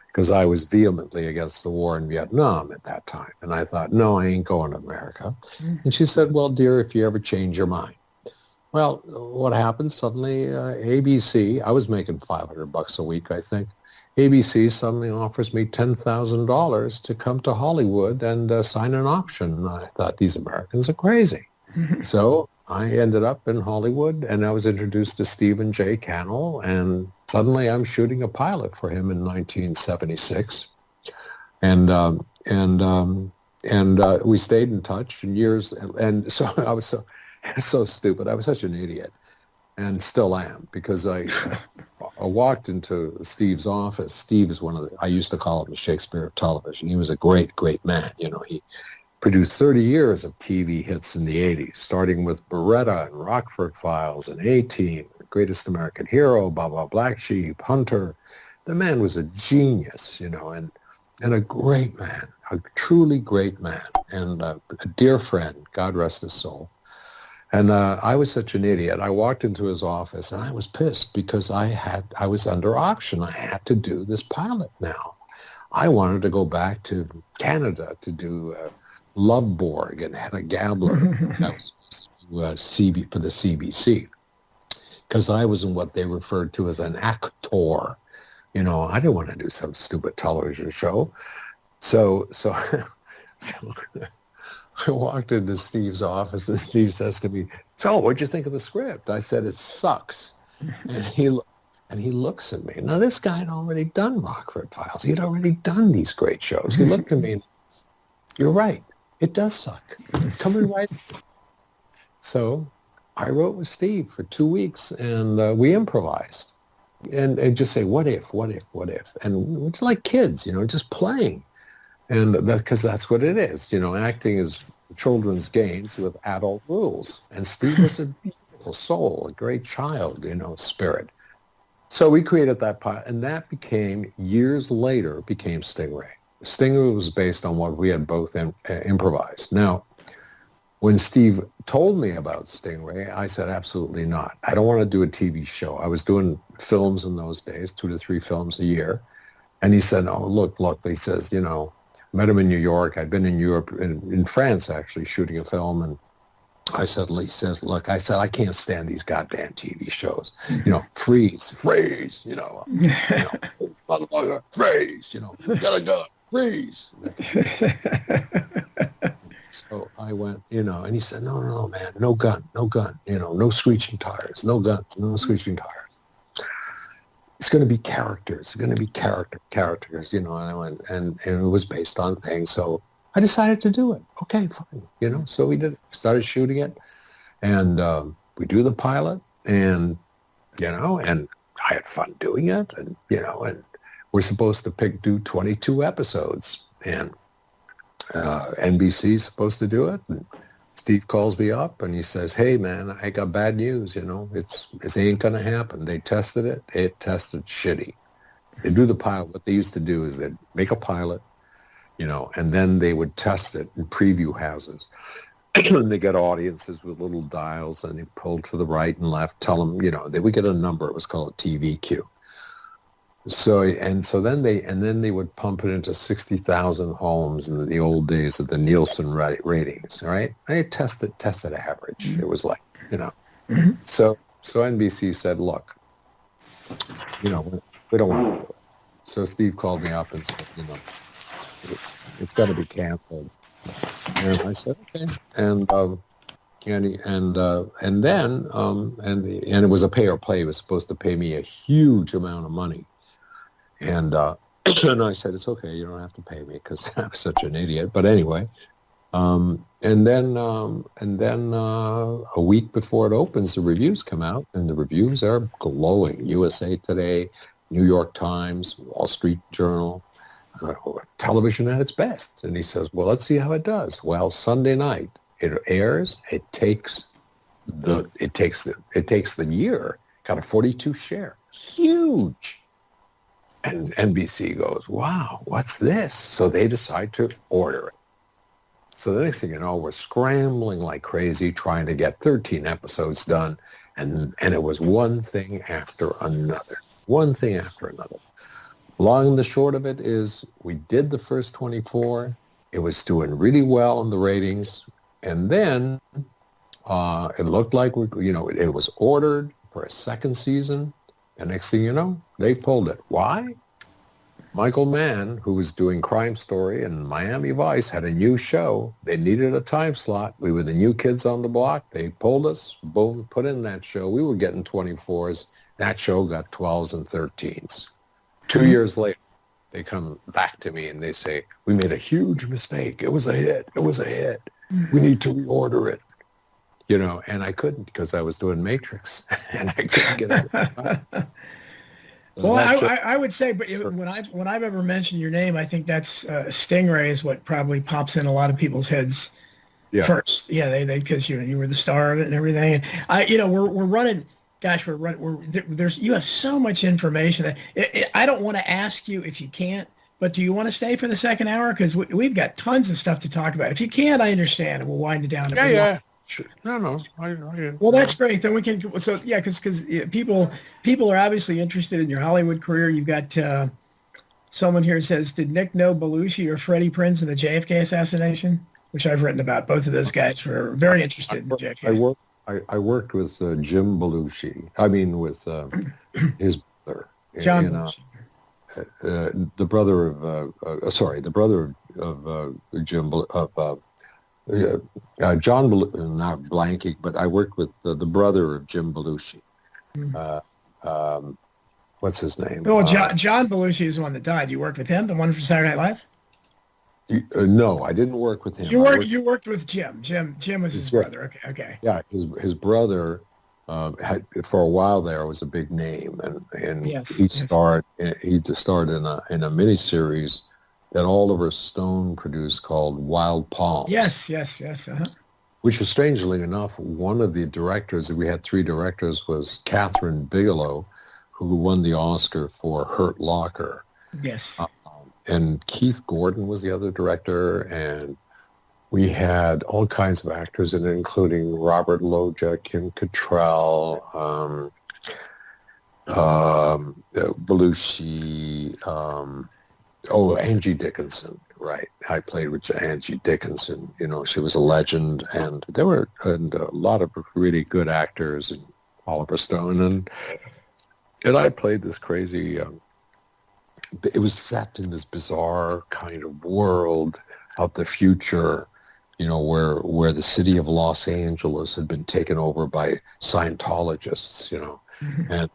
because I was vehemently against the war in Vietnam at that time. And I thought, no, I ain't going to America. And she said, well, dear, if you ever change your mind. Well, what happened? Suddenly, ABC, I was making $500 a week, I think. ABC suddenly offers me $10,000 to come to Hollywood and sign an option. And I thought, these Americans are crazy. So I ended up in Hollywood, and I was introduced to Stephen J. Cannell, and suddenly I'm shooting a pilot for him in 1976. And we stayed in touch in years. And so I was so stupid. I was such an idiot, and still am, because I walked into Steve's office. Steve is I used to call him the Shakespeare of television. He was a great man. He produced 30 years of TV hits in the 80s, starting with Beretta and Rockford Files and A-Team, Greatest American Hero, Baba Black Sheep, Hunter, The man was a genius, and a great man, a truly great man, and a dear friend, God rest his soul. And I was such an idiot. I walked into his office and I was pissed because I was under option. I had to do this pilot now. I wanted to go back to Canada to do Loveborg and Hedda Gabler. That was for the CBC, because I was in what they referred to as an actor. I didn't want to do some stupid television show. So I walked into Steve's office and Steve says to me, "So what'd you think of the script?" I said, "It sucks." And he looks at me. Now, this guy had already done Rockford Files. He'd already done these great shows. He looked at me and, "You're right. It does suck. Come and write." So I wrote with Steve for 2 weeks, and we improvised. And just say, what if? And it's like kids, just playing. And because that's what it is. Acting is children's games with adult rules. And Steve was a beautiful soul, a great child, spirit. So we created that pilot, and that years later, became Stingray. Stingray was based on what we had both improvised. Now, when Steve told me about Stingray, I said, absolutely not. I don't want to do a TV show. I was doing films in those days, 2 to 3 films a year. And he said, "Oh, look," he says, met him in New York. I'd been in Europe, in France, actually, shooting a film. And he said, "Look," I said, "I can't stand these goddamn TV shows. Freeze, motherfucker, freeze, gotta go, freeze." So I went, and he said, no, man, no gun, no screeching tires, no guns, no screeching tires. It's going to be characters. It's going to be characters, and I went, and it was based on things. So I decided to do it. Okay, fine, So we did it. Started shooting it, and we do the pilot, and, and I had fun doing it, and, and we're supposed to do 22 episodes, and NBC's supposed to do it. And Steve calls me up and he says, "Hey man, I got bad news, it ain't gonna happen. They tested it. It tested shitty. They do the pilot. What they used to do is they'd make a pilot, and then they would test it in preview houses. And they get audiences with little dials and they pull to the right and left, tell them, they would get a number. It was called a TVQ. So then they would pump it into 60,000 homes in the old days of the Nielsen ratings, right? They tested average. Mm-hmm. It was like, Mm-hmm. So NBC said, "Look, we don't want to do it." So Steve called me up and said, it's got to be canceled. And I said, okay. And it was a pay or play. It was supposed to pay me a huge amount of money. And and I said, "It's okay. You don't have to pay me," because I'm such an idiot. But anyway, and then a week before it opens, the reviews come out, and the reviews are glowing. USA Today, New York Times, Wall Street Journal, television at its best. And he says, "Well, let's see how it does." Well, Sunday night it airs. It takes the year. Got a 42 share. Huge. And NBC goes, "Wow, what's this?" So they decide to order it. So the next thing you know, we're scrambling like crazy trying to get 13 episodes done. And it was one thing after another. Long and the short of it is we did the first 24. It was doing really well in the ratings. And then it looked like, it was ordered for a second season. And next thing you know, they pulled it. Why? Michael Mann, who was doing Crime Story and Miami Vice, had a new show. They needed a time slot. We were the new kids on the block. They pulled us, boom, put in that show. We were getting 24s. That show got 12s and 13s. 2 years later, they come back to me and they say, "We made a huge mistake. It was a hit. We need to reorder it." And I couldn't because I was doing Matrix and I couldn't get it. Well, I would say, but when I've ever mentioned your name, I think that's Stingray is what probably pops in a lot of people's heads first. Yeah, they because you were the star of it and everything. And we're running gosh, there's you have so much information that I don't want to ask you if you can't, but do you want to stay for the second hour? Because we've got tons of stuff to talk about. If you can't, I understand, and we'll wind it down. Yeah. Sure. No. Well, that's great. Then we can. So yeah, because people are obviously interested in your Hollywood career. You've got someone here says, did Nick know Belushi or Freddie Prinze in the JFK assassination? Which I've written about. Both of those guys were very interested in the JFK. I worked with Jim Belushi. I mean, with his brother, John Belushi. The brother of Jim John Belushi, not blanking, but I worked with the brother of Jim Belushi. What's his name? Oh, John Belushi is the one that died. You worked with him, the one from Saturday Night Live? No, I didn't work with him. You worked with Jim. Jim was his brother. Okay. Yeah, his brother had for a while there was a big name, and he starred in a miniseries that Oliver Stone produced called Wild Palm. Yes. Which was, strangely enough, one of the directors. We had three directors. Was Catherine Bigelow, who won the Oscar for Hurt Locker. Yes. And Keith Gordon was the other director, and we had all kinds of actors in it, including Robert Loggia, Kim Cattrall, Belushi, Angie Dickinson, right? I played with Angie Dickinson. She was a legend, and there were a lot of really good actors, and Oliver Stone, and I played this crazy. It was set in this bizarre kind of world of the future, where the city of Los Angeles had been taken over by Scientologists, and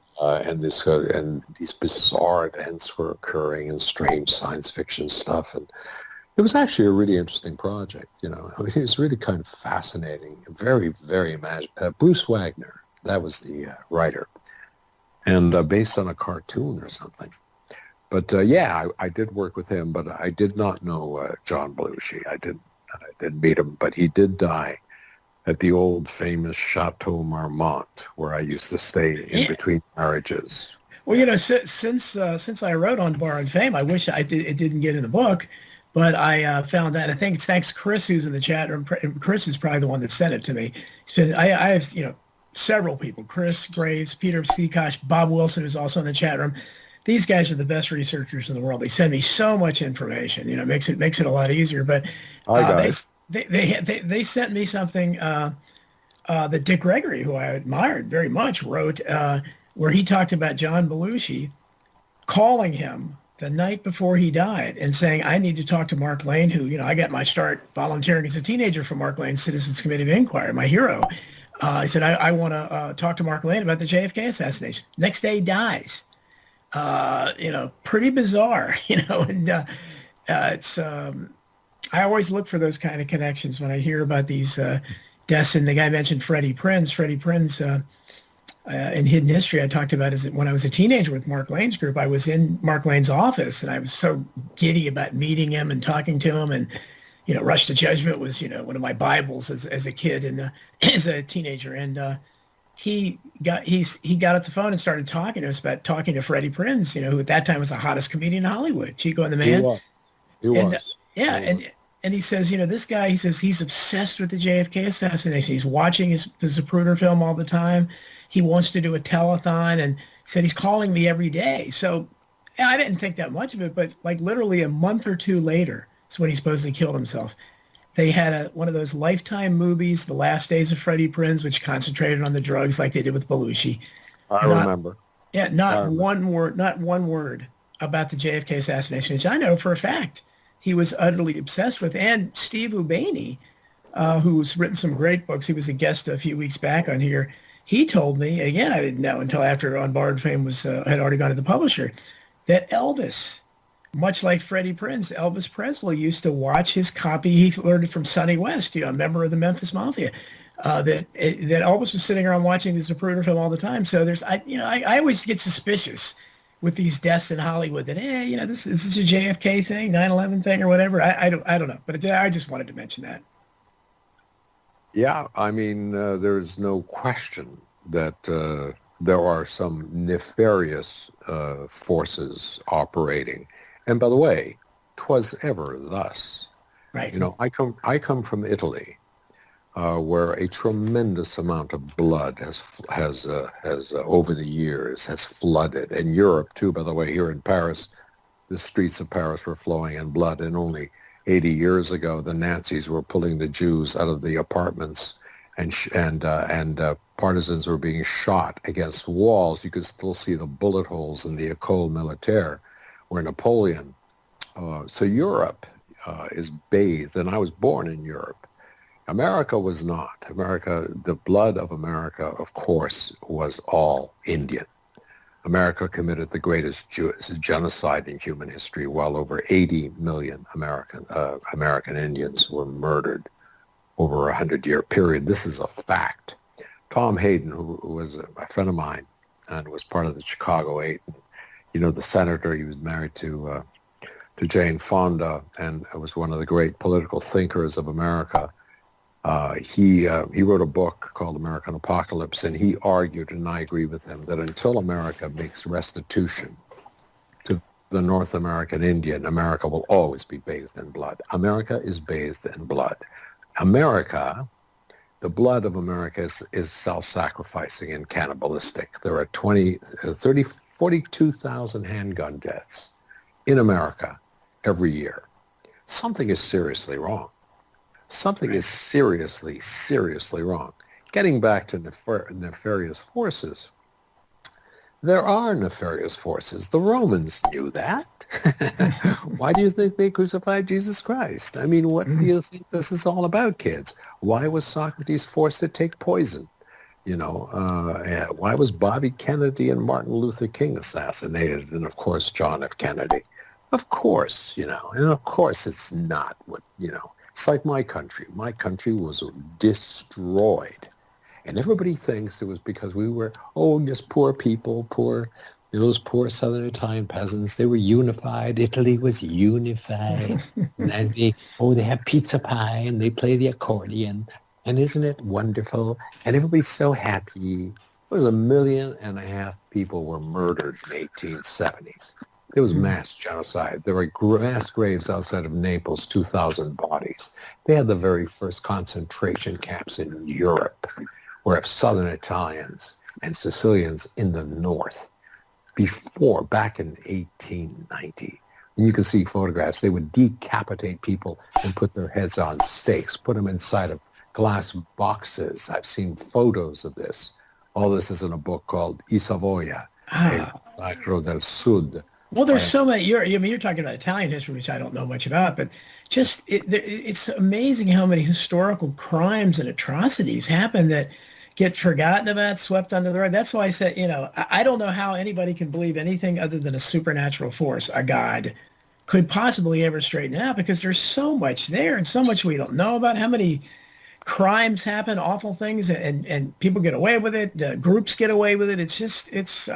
these bizarre events were occurring and strange science fiction stuff, and it was actually a really interesting project. It was really kind of fascinating, very, very Bruce Wagner, that was the writer, and based on a cartoon or something. But I did work with him, but I did not know John Belushi. I didn't meet him, but he did die at the old famous Chateau Marmont, where I used to stay in between marriages. Well, since I wrote on Borrowed Fame, I wish it didn't get in the book, but I found that. I think it's thanks Chris, who's in the chat room. Chris is probably the one that sent it to me. I have several people: Chris Graves, Peter Seacosh, Bob Wilson, who's also in the chat room. These guys are the best researchers in the world. They send me so much information. It makes it a lot easier. But they sent me something that Dick Gregory, who I admired very much, wrote, where he talked about John Belushi calling him the night before he died and saying, "I need to talk to Mark Lane, who I got my start volunteering as a teenager for Mark Lane's Citizens Committee of Inquiry, my hero." He said, "I want to talk to Mark Lane about the JFK assassination." Next day, dies. Pretty bizarre, and it's, I always look for those kind of connections when I hear about these deaths. And the guy mentioned Freddie Prinze. In Hidden History, I talked about when I was a teenager with Mark Lane's group. I was in Mark Lane's office, and I was so giddy about meeting him and talking to him. And, Rush to Judgment was, one of my Bibles as a kid and as a teenager. And he got off the phone and started talking to us about talking to Freddie Prinze, who at that time was the hottest comedian in Hollywood, Chico and the Man. He was. And he says, this guy, he says he's obsessed with the JFK assassination. He's watching the Zapruder film all the time. He wants to do a telethon, and he said he's calling me every day. So I didn't think that much of it, but like literally a month or two later is when he supposedly killed himself. They had one of those Lifetime movies, The Last Days of Freddie Prinze, which concentrated on the drugs like they did with Belushi. I remember. Yeah, one word about the JFK assassination, which I know for a fact he was utterly obsessed with. And Steve Ubaney, who's written some great books, he was a guest a few weeks back on here. He told me, again, I didn't know until after On Borrowed Fame had already gone to the publisher, that Elvis, much like Freddie Prinze, Elvis Presley used to watch his copy. He learned it from Sonny West, a member of the Memphis Mafia. That Elvis was sitting around watching the Zapruder film all the time. So I always get suspicious with these deaths in Hollywood that this is a JFK thing, 9/11 thing, or whatever. I don't know, but I just wanted to mention that. Yeah, I mean, there's no question that there are some nefarious forces operating. And by the way, 'twas ever thus. Right. You know, I come from Italy, where a tremendous amount of blood has over the years has flooded, and Europe too. By the way, here in Paris, the streets of Paris were flowing in blood, and only 80 years ago, the Nazis were pulling the Jews out of the apartments, and partisans were being shot against walls. You could still see the bullet holes in the École Militaire, where Napoleon. So Europe is bathed, and I was born in Europe. America was not. America, the blood of America, of course, was all Indian. America committed the greatest genocide in human history, while over 80 million American Indians were murdered over a 100-year period. This is a fact. Tom Hayden, who was a friend of mine and was part of the Chicago Eight, you know, the senator, he was married to Jane Fonda, and was one of the great political thinkers of America. He wrote a book called American Apocalypse, and he argued, and I agree with him, that until America makes restitution to the North American Indian, America will always be bathed in blood. America is bathed in blood. America, the blood of America is self-sacrificing and cannibalistic. There are 42,000 handgun deaths in America every year. Something is seriously wrong. Something is seriously, seriously wrong. Getting back to nefarious forces, there are nefarious forces. The Romans knew that. Why do you think they crucified Jesus Christ? I mean, what do you think this is all about, kids? Why was Socrates forced to take poison? You know, why was Bobby Kennedy and Martin Luther King assassinated? And of course, John F. Kennedy. Of course, you know, and of course it's not what, you know, it's like my country. My country was destroyed. And everybody thinks it was because we were, just poor people, those poor Southern Italian peasants. They were unified. Italy was unified. And they have pizza pie and they play the accordion. And isn't it wonderful? And everybody's so happy. There was 1.5 million people were murdered in the 1870s. There was mass genocide. There were mass graves outside of Naples, 2,000 bodies. They had the very first concentration camps in Europe, where Southern Italians and Sicilians in the north, back in 1890. And you can see photographs. They would decapitate people and put their heads on stakes, put them inside of glass boxes. I've seen photos of this. All this is in a book called I Savoia, El Sacro del Sud. Well, there's so many. You're talking about Italian history, which I don't know much about, but just it's amazing how many historical crimes and atrocities happen that get forgotten about, swept under the rug. That's why I said, I don't know how anybody can believe anything other than a supernatural force, a god, could possibly ever straighten it out, because there's so much there and so much we don't know about. How many crimes happen, awful things, and people get away with it. Groups get away with it. It's just, it's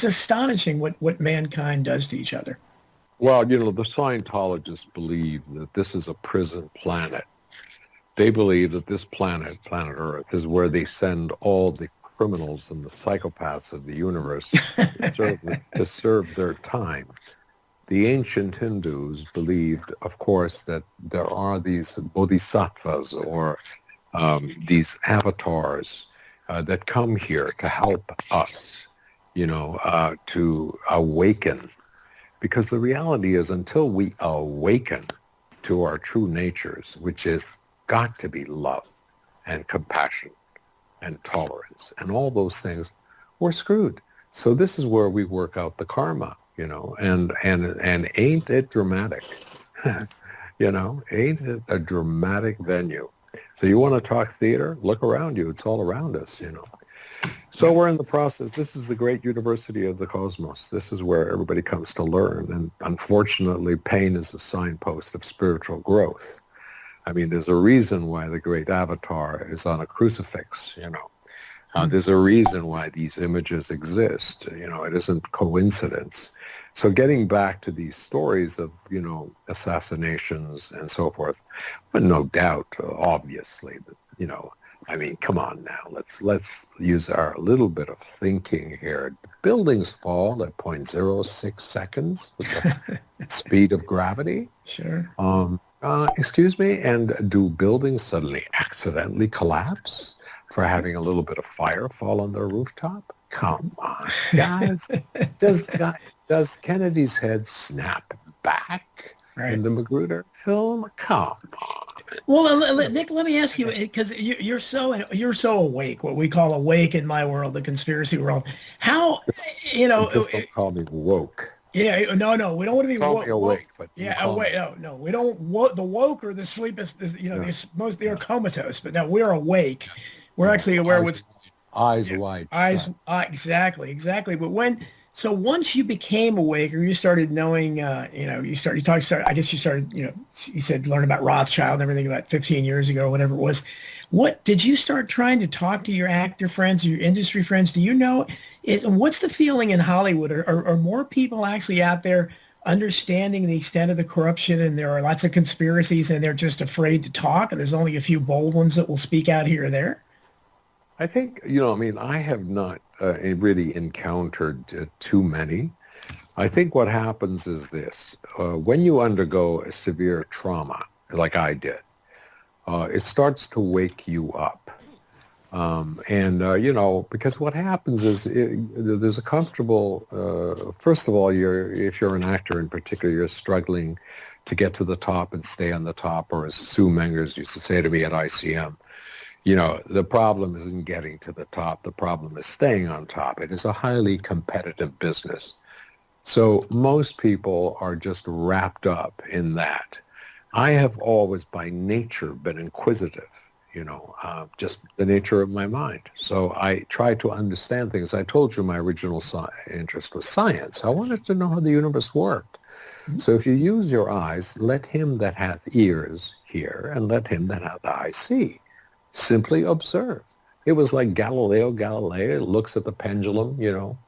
astonishing what mankind does to each other. Well, the Scientologists believe that this is a prison planet. They believe that this planet Earth, is where they send all the criminals and the psychopaths of the universe to serve their time. The ancient Hindus believed, of course, that there are these bodhisattvas, or these avatars that come here to help us, to awaken. Because the reality is, until we awaken to our true natures, which is got to be love and compassion and tolerance and all those things, we're screwed. So this is where we work out the karma. And ain't it dramatic? Ain't it a dramatic venue? So you want to talk theater? Look around you. It's all around us, So we're in the process. This is the great university of the cosmos. This is where everybody comes to learn. And unfortunately, pain is a signpost of spiritual growth. I mean, there's a reason why the great avatar is on a crucifix, There's a reason why these images exist. It isn't coincidence. So getting back to these stories of, assassinations and so forth, but no doubt, obviously, that, I mean, come on now. Let's use our little bit of thinking here. Buildings fall at 0.06 seconds with the speed of gravity. Sure. Excuse me, and do buildings suddenly accidentally collapse for having a little bit of fire fall on their rooftop? Come on, guys. Does Kennedy's head snap back in the Magruder film? Come on. Well, Nick, let me ask you, because you're so awake, what we call awake in my world, the conspiracy world. How, Just don't call me woke. Yeah, no, we don't want to be call me awake, but awake. No, we don't. The woke or the sleep is they are comatose, but no, we're awake. We're actually aware what's eyes wide. Eyes, exactly. But once you became awake, or you started knowing, I guess you started, you said learn about Rothschild and everything about 15 years ago or whatever it was. What did you start trying to talk to your actor friends, or your industry friends? Do you know? What's the feeling in Hollywood? Are more people actually out there understanding the extent of the corruption, and there are lots of conspiracies, and they're just afraid to talk, and there's only a few bold ones that will speak out here or there? I think, I have not really encountered too many. I think what happens is this. When you undergo a severe trauma, like I did, it starts to wake you up. Because what happens is there's a comfortable, first of all, if you're an actor in particular, you're struggling to get to the top and stay on the top, or as Sue Mengers used to say to me at ICM, the problem isn't getting to the top. The problem is staying on top. It is a highly competitive business. So most people are just wrapped up in that. I have always by nature been inquisitive, just the nature of my mind. So I try to understand things. I told you my original interest was science. I wanted to know how the universe worked. Mm-hmm. So if you use your eyes, let him that hath ears hear, and let him that hath eyes see. Simply observe. It was like Galileo Galilei looks at the pendulum,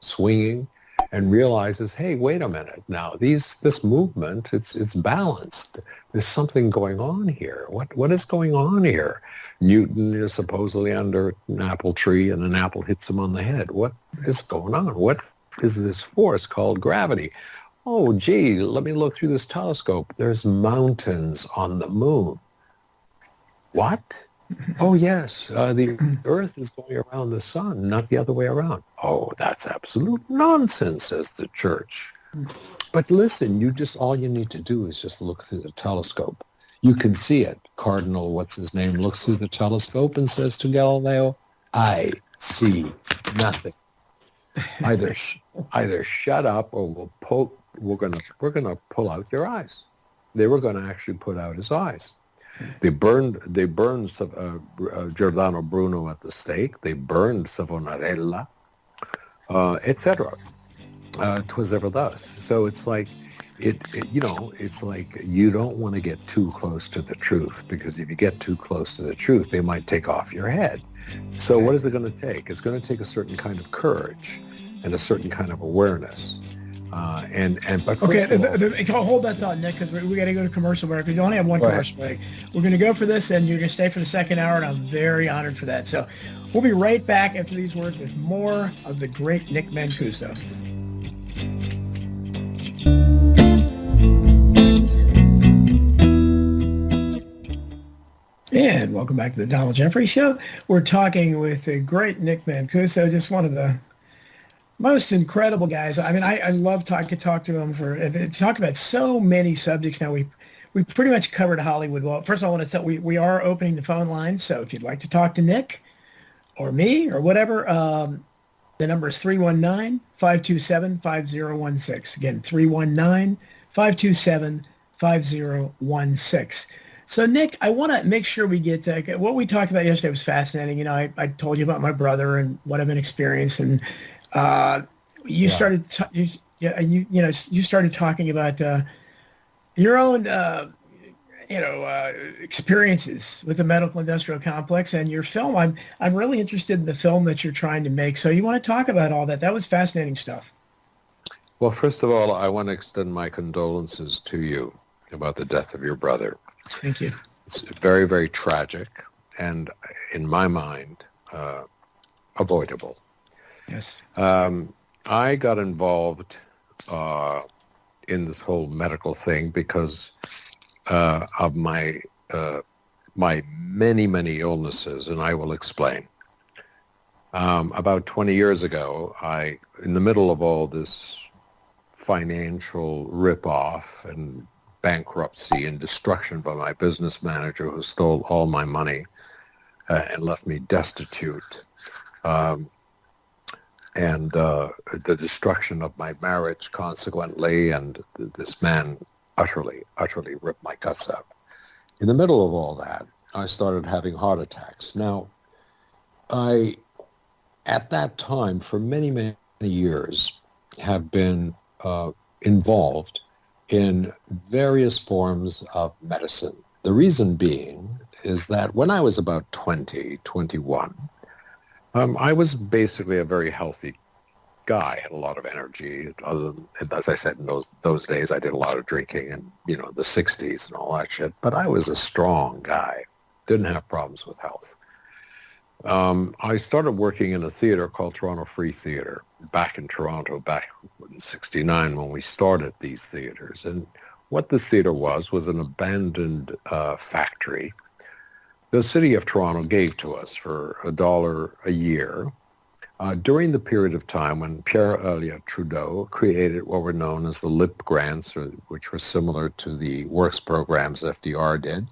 swinging, and realizes, hey, wait a minute now, this movement, it's balanced. There's something going on here. What is going on here? Newton is supposedly under an apple tree, and an apple hits him on the head. What is going on? What is this force called gravity? Oh, gee, let me look through this telescope. There's mountains on the moon. What? Oh, yes, the Earth is going around the sun, not the other way around. Oh, that's absolute nonsense, says the church. But listen, all you need to do is just look through the telescope. You can see it. Cardinal, what's his name, looks through the telescope and says to Galileo, I see nothing. Either shut up, or we're gonna pull out your eyes. They were going to actually put out his eyes. They burned Giordano Bruno at the stake. They burned Savonarella, etc. 'Twas ever thus. So it's like it's like you don't want to get too close to the truth, because if you get too close to the truth, they might take off your head. So what is it going to take? It's going to take a certain kind of courage and a certain kind of awareness. But hold that thought, Nick, because we got to go to commercial break. We only have one commercial break. We're going to go for this, and you're going to stay for the second hour, and I'm very honored for that. So we'll be right back after these words with more of the great Nick Mancuso. And welcome back to the Donald Jeffries Show. We're talking with the great Nick Mancuso, just one of the most incredible guys. I mean, I love talk to him to talk about so many subjects. Now we pretty much covered Hollywood. Well, first of all, I want to tell we are opening the phone lines. So if you'd like to talk to Nick or me or whatever, the number is 319-527-5016. Again, 319-527-5016. So Nick, I want to make sure we get what we talked about yesterday was fascinating. I told you about my brother and what I've been experiencing. You started talking about your own experiences with the medical industrial complex and your film. I'm really interested in the film that you're trying to make. So you want to talk about all that? That was fascinating stuff. Well, first of all, I want to extend my condolences to you about the death of your brother. Thank you. It's very, very tragic. and in my mind, avoidable. Yes. I got involved in this whole medical thing because of my many illnesses, and I will explain. About 20 years ago, in the middle of all this financial ripoff and bankruptcy and destruction by my business manager who stole all my money and left me destitute, and the destruction of my marriage consequently, and this man utterly ripped my guts out. In the middle of all that, I started having heart attacks. Now, at that time, for many years, have been involved in various forms of medicine. The reason being is that when I was about 21, I was basically a very healthy guy. I had a lot of energy. Other than, as I said, in those days, I did a lot of drinking and, the 60s and all that shit. But I was a strong guy. Didn't have problems with health. I started working in a theater called Toronto Free Theater back in Toronto, back in 69 when we started these theaters. And what this theater was an abandoned factory the city of Toronto gave to us for $1 a year during the period of time when Pierre Elliott Trudeau created what were known as the LIP grants, which were similar to the works programs FDR did,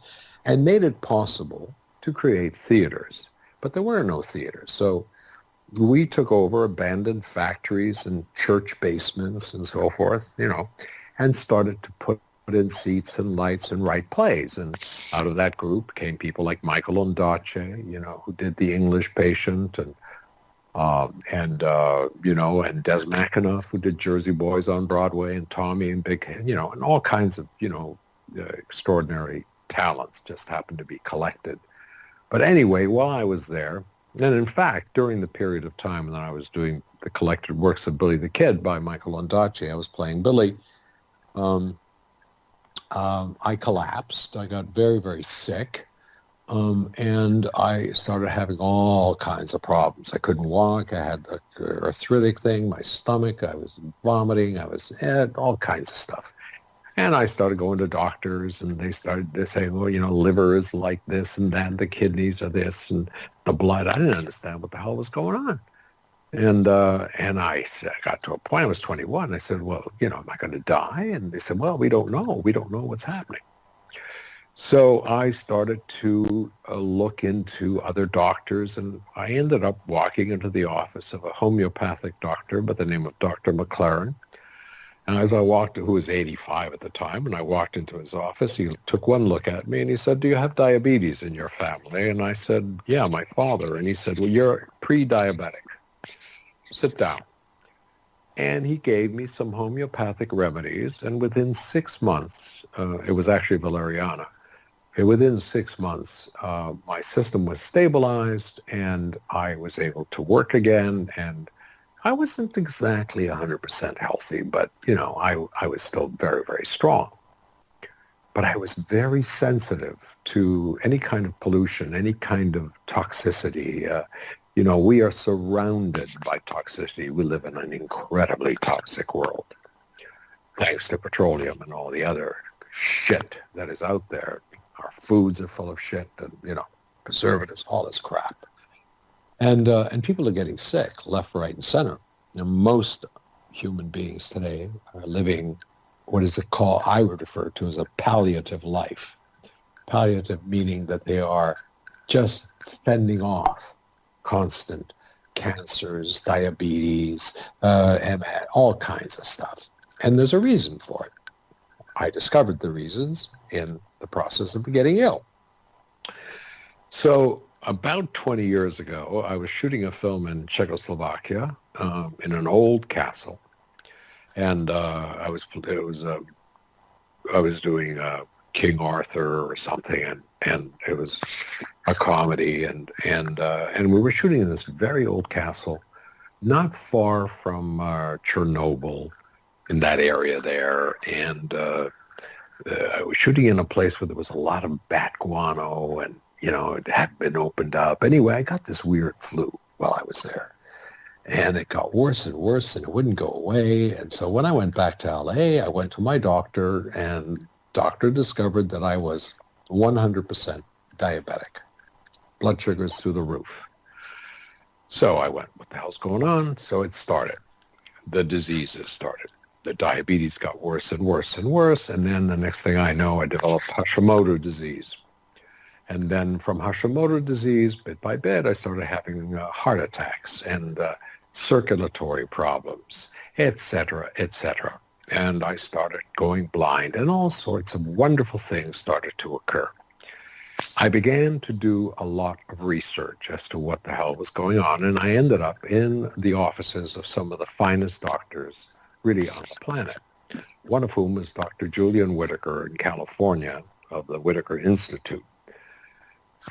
and made it possible to create theaters. But there were no theaters. So we took over abandoned factories and church basements and so forth, and started to put in seats and lights and write plays. And out of that group came people like Michael Ondaatje, who did The English Patient, and Des McAnuff, who did Jersey Boys on Broadway, and Tommy and Big, and all kinds of, extraordinary talents just happened to be collected. But anyway, while I was there, and in fact, during the period of time that I was doing the collected works of Billy the Kid by Michael Ondaatje, I was playing Billy. I collapsed. I got very sick. And I started having all kinds of problems. I couldn't walk. I had an arthritic thing, my stomach. I was vomiting. I had all kinds of stuff. And I started going to doctors, and they started saying, well, liver is like this and that, the kidneys are this, and the blood. I didn't understand what the hell was going on. And I got to a point, I was 21. I said, well, am I going to die? And they said, well, we don't know. We don't know what's happening. So I started to look into other doctors, and I ended up walking into the office of a homeopathic doctor by the name of Dr. McLaren. And as I walked, who was 85 at the time, and I walked into his office, he took one look at me and he said, do you have diabetes in your family? And I said, yeah, my father. And he said, well, you're pre-diabetic. Sit down. And he gave me some homeopathic remedies, and within 6 months, it was actually valeriana. Within 6 months, my system was stabilized, and I was able to work again, and I wasn't exactly 100% healthy, but, I was still very strong. But I was very sensitive to any kind of pollution, any kind of toxicity. We are surrounded by toxicity. We live in an incredibly toxic world, thanks to petroleum and all the other shit that is out there. Our foods are full of shit and, preservatives, all this crap. And people are getting sick left, right, and center. Most human beings today are living what is it called, I would refer to as a palliative life. Palliative meaning that they are just fending off constant cancers, diabetes, MS, all kinds of stuff. And there's a reason for it. I discovered the reasons in the process of getting ill. So about 20 years ago, I was shooting a film in Czechoslovakia in an old castle, and I was doing King Arthur or something, and it was a comedy, and we were shooting in this very old castle, not far from Chernobyl, in that area there, and I was shooting in a place where there was a lot of bat guano, and it hadn't been opened up. Anyway, I got this weird flu while I was there. And it got worse and worse, and it wouldn't go away. And so when I went back to LA, I went to my doctor, and doctor discovered that I was 100% diabetic. Blood sugars through the roof. So I went, what the hell's going on? So it started. The diseases started. The diabetes got worse and worse and worse. And then the next thing I know, I developed Hashimoto disease. And then from Hashimoto disease, bit by bit, I started having heart attacks and circulatory problems, etc., etc. And I started going blind, and all sorts of wonderful things started to occur. I began to do a lot of research as to what the hell was going on, and I ended up in the offices of some of the finest doctors really on the planet, one of whom is Dr. Julian Whitaker in California of the Whitaker Institute.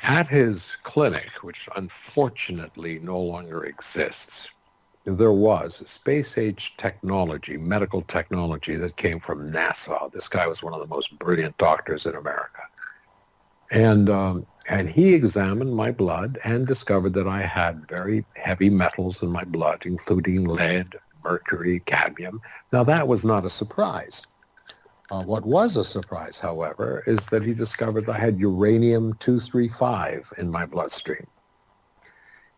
At his clinic, which unfortunately no longer exists, there was space-age technology, medical technology that came from NASA. This guy was one of the most brilliant doctors in America. And he examined my blood and discovered that I had very heavy metals in my blood, including lead, mercury, cadmium. Now, that was not a surprise. What was a surprise, however, is that he discovered that I had uranium-235 in my bloodstream.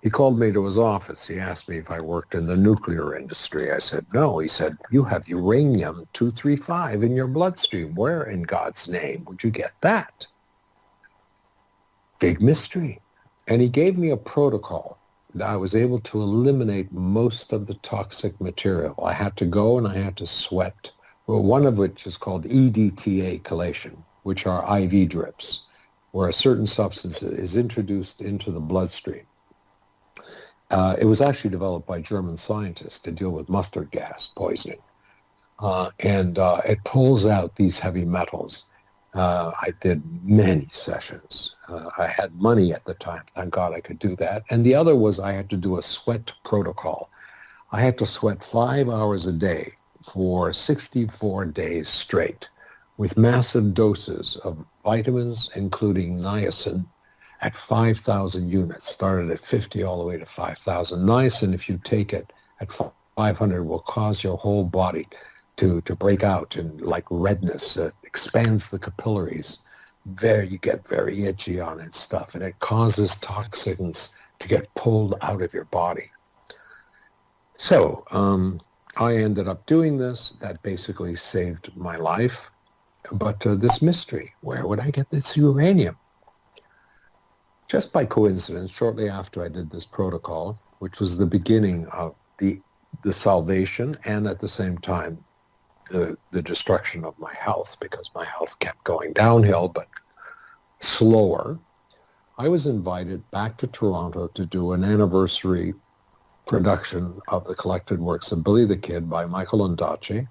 He called me to his office. He asked me if I worked in the nuclear industry. I said, no. He said, you have uranium-235 in your bloodstream. Where in God's name would you get that? Big mystery. And he gave me a protocol that I was able to eliminate most of the toxic material. I had to go and I had to sweat, well, one of which is called EDTA chelation, which are IV drips, where a certain substance is introduced into the bloodstream. It was actually developed by German scientists to deal with mustard gas poisoning. And it pulls out these heavy metals. I did many sessions. I had money at the time. Thank God I could do that. And the other was I had to do a sweat protocol. I had to sweat 5 hours a day for 64 days straight with massive doses of vitamins, including niacin, at 5,000 units. Started at 50 all the way to 5,000. Niacin, if you take it at 500, will cause your whole body to break out in like redness. It expands the capillaries. There you get very itchy on it stuff, and it causes toxins to get pulled out of your body. So I ended up doing this. That basically saved my life. But this mystery, where would I get this uranium? Just by coincidence, shortly after I did this protocol, which was the beginning of the salvation and at the same time the destruction of my health, because my health kept going downhill, but slower, I was invited back to Toronto to do an anniversary production of the collected works of Billy the Kid by Michael Ondaatje,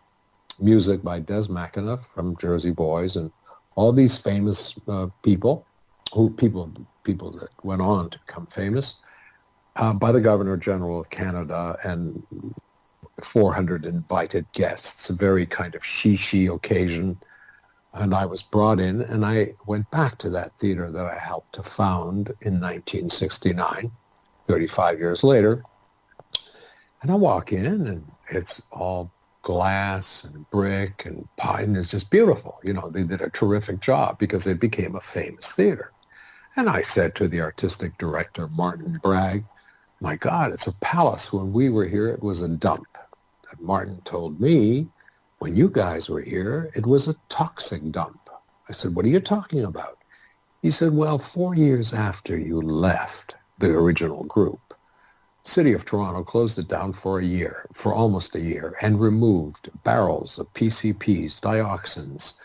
music by Des McAnuff from Jersey Boys, and all these famous people that went on to become famous, by the Governor General of Canada and 400 invited guests, a very kind of she occasion. And I was brought in, and I went back to that theater that I helped to found in 1969, 35 years later. And I walk in, and it's all glass and brick and pine, and it's just beautiful. You know, they did a terrific job because it became a famous theater. And I said to the artistic director, Martin Bragg, my God, it's a palace. When we were here, it was a dump. And Martin told me, when you guys were here, it was a toxic dump. I said, what are you talking about? He said, well, 4 years after you left the original group, City of Toronto closed it down for almost a year, and removed barrels of PCPs, dioxins,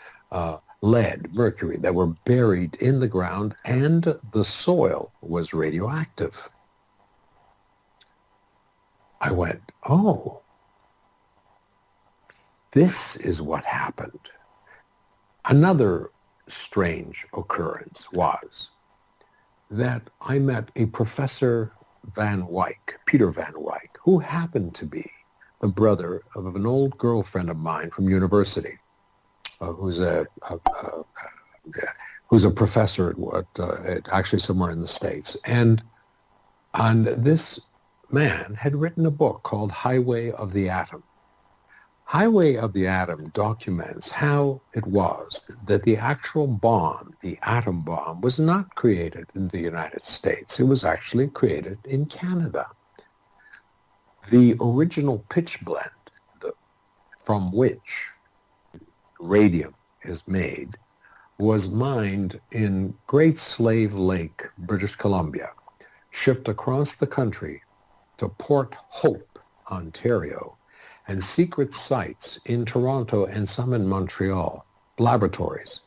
lead, mercury that were buried in the ground, and the soil was radioactive. I went, oh, this is what happened. Another strange occurrence was that I met a Professor Van Wyck, Peter Van Wyck, who happened to be the brother of an old girlfriend of mine from university, who who's a professor actually somewhere in the States. And this man had written a book called Highway of the Atom. Highway of the Atom documents how it was that the actual bomb, the atom bomb, was not created in the United States. It was actually created in Canada. The original pitch blend from which radium is made was mined in Great Slave Lake, British Columbia, shipped across the country to Port Hope, Ontario, and secret sites in Toronto and some in Montreal, laboratories,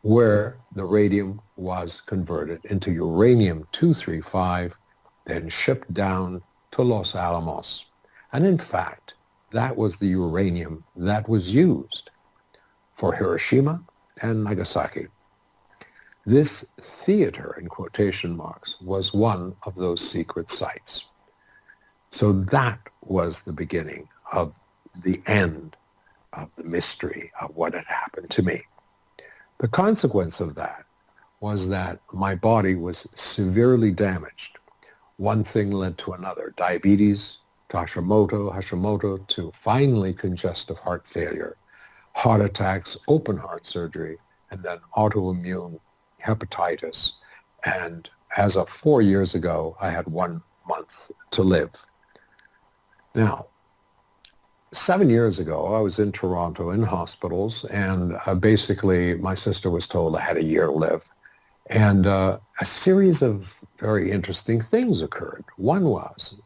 where the radium was converted into uranium-235, then shipped down to Los Alamos. And in fact, that was the uranium that was used for Hiroshima and Nagasaki. This theater, in quotation marks, was one of those secret sites. So that was the beginning of the end of the mystery of what had happened to me. The consequence of that was that my body was severely damaged. One thing led to another: diabetes, to Hashimoto, to finally congestive heart failure, heart attacks, open heart surgery, and then autoimmune hepatitis. And as of 4 years ago, I had 1 month to live. Now, 7 years ago, I was in Toronto in hospitals, and basically my sister was told I had a year to live. And a series of very interesting things occurred. One was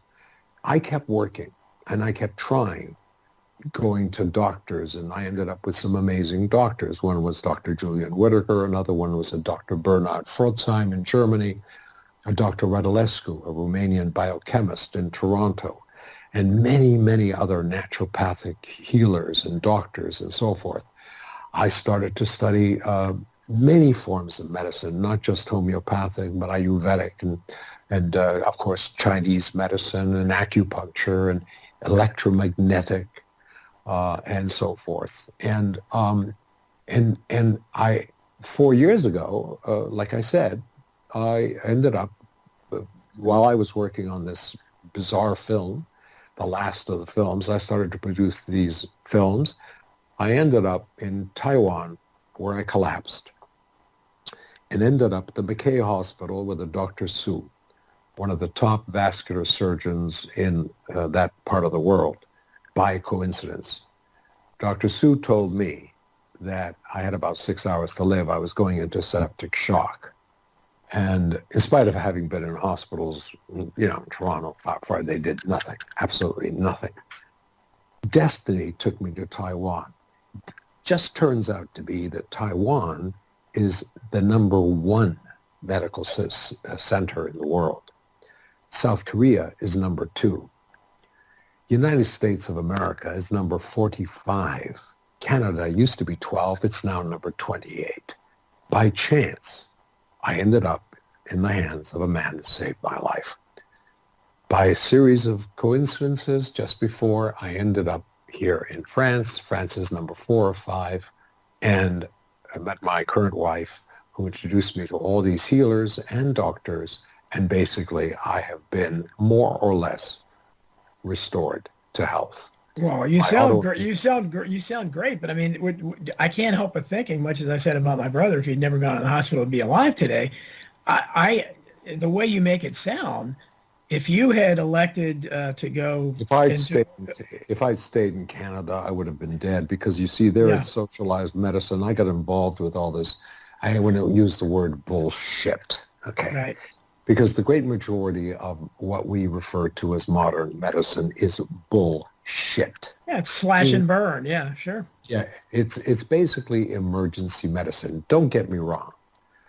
I kept working and I kept trying, going to doctors, and I ended up with some amazing doctors. One was Dr. Julian Whitaker, another one was a Dr. Bernard Pforzheim in Germany, a Dr. Radulescu, a Romanian biochemist in Toronto, and many, many other naturopathic healers and doctors and so forth. I started to study many forms of medicine, not just homeopathic, but Ayurvedic and of course, Chinese medicine and acupuncture and electromagnetic and so forth. And I, 4 years ago, like I said, I ended up, while I was working on this bizarre film, the last of the films, I started to produce these films. I ended up in Taiwan, where I collapsed, and ended up at the McKay Hospital with a Dr. Su, one of the top vascular surgeons in that part of the world, by coincidence. Dr. Su told me that I had about 6 hours to live. I was going into septic shock. And in spite of having been in hospitals, in Toronto, they did nothing, absolutely nothing. Destiny took me to Taiwan. Just turns out to be that Taiwan is the #1 medical center in the world. South Korea is #2. United States of America is number 45. Canada used to be 12. It's now number 28. By chance, I ended up in the hands of a man that saved my life. By a series of coincidences, just before I ended up here in France. France is number 4 or 5. And I met my current wife, who introduced me to all these healers and doctors. And basically, I have been more or less restored to health. Well, you sound great. You sound great. But I mean, I can't help but thinking, much as I said about my brother, if he'd never gone to the hospital to be alive today, the way you make it sound, if you had elected to go, if I'd stayed in Canada, I would have been dead, because you see, there is socialized medicine. I got involved with all this. I wouldn't use the word bullshit. Okay. Right. Because the great majority of what we refer to as modern medicine is bullshit. Yeah, it's slash and burn. Yeah, sure. Yeah, it's basically emergency medicine. Don't get me wrong.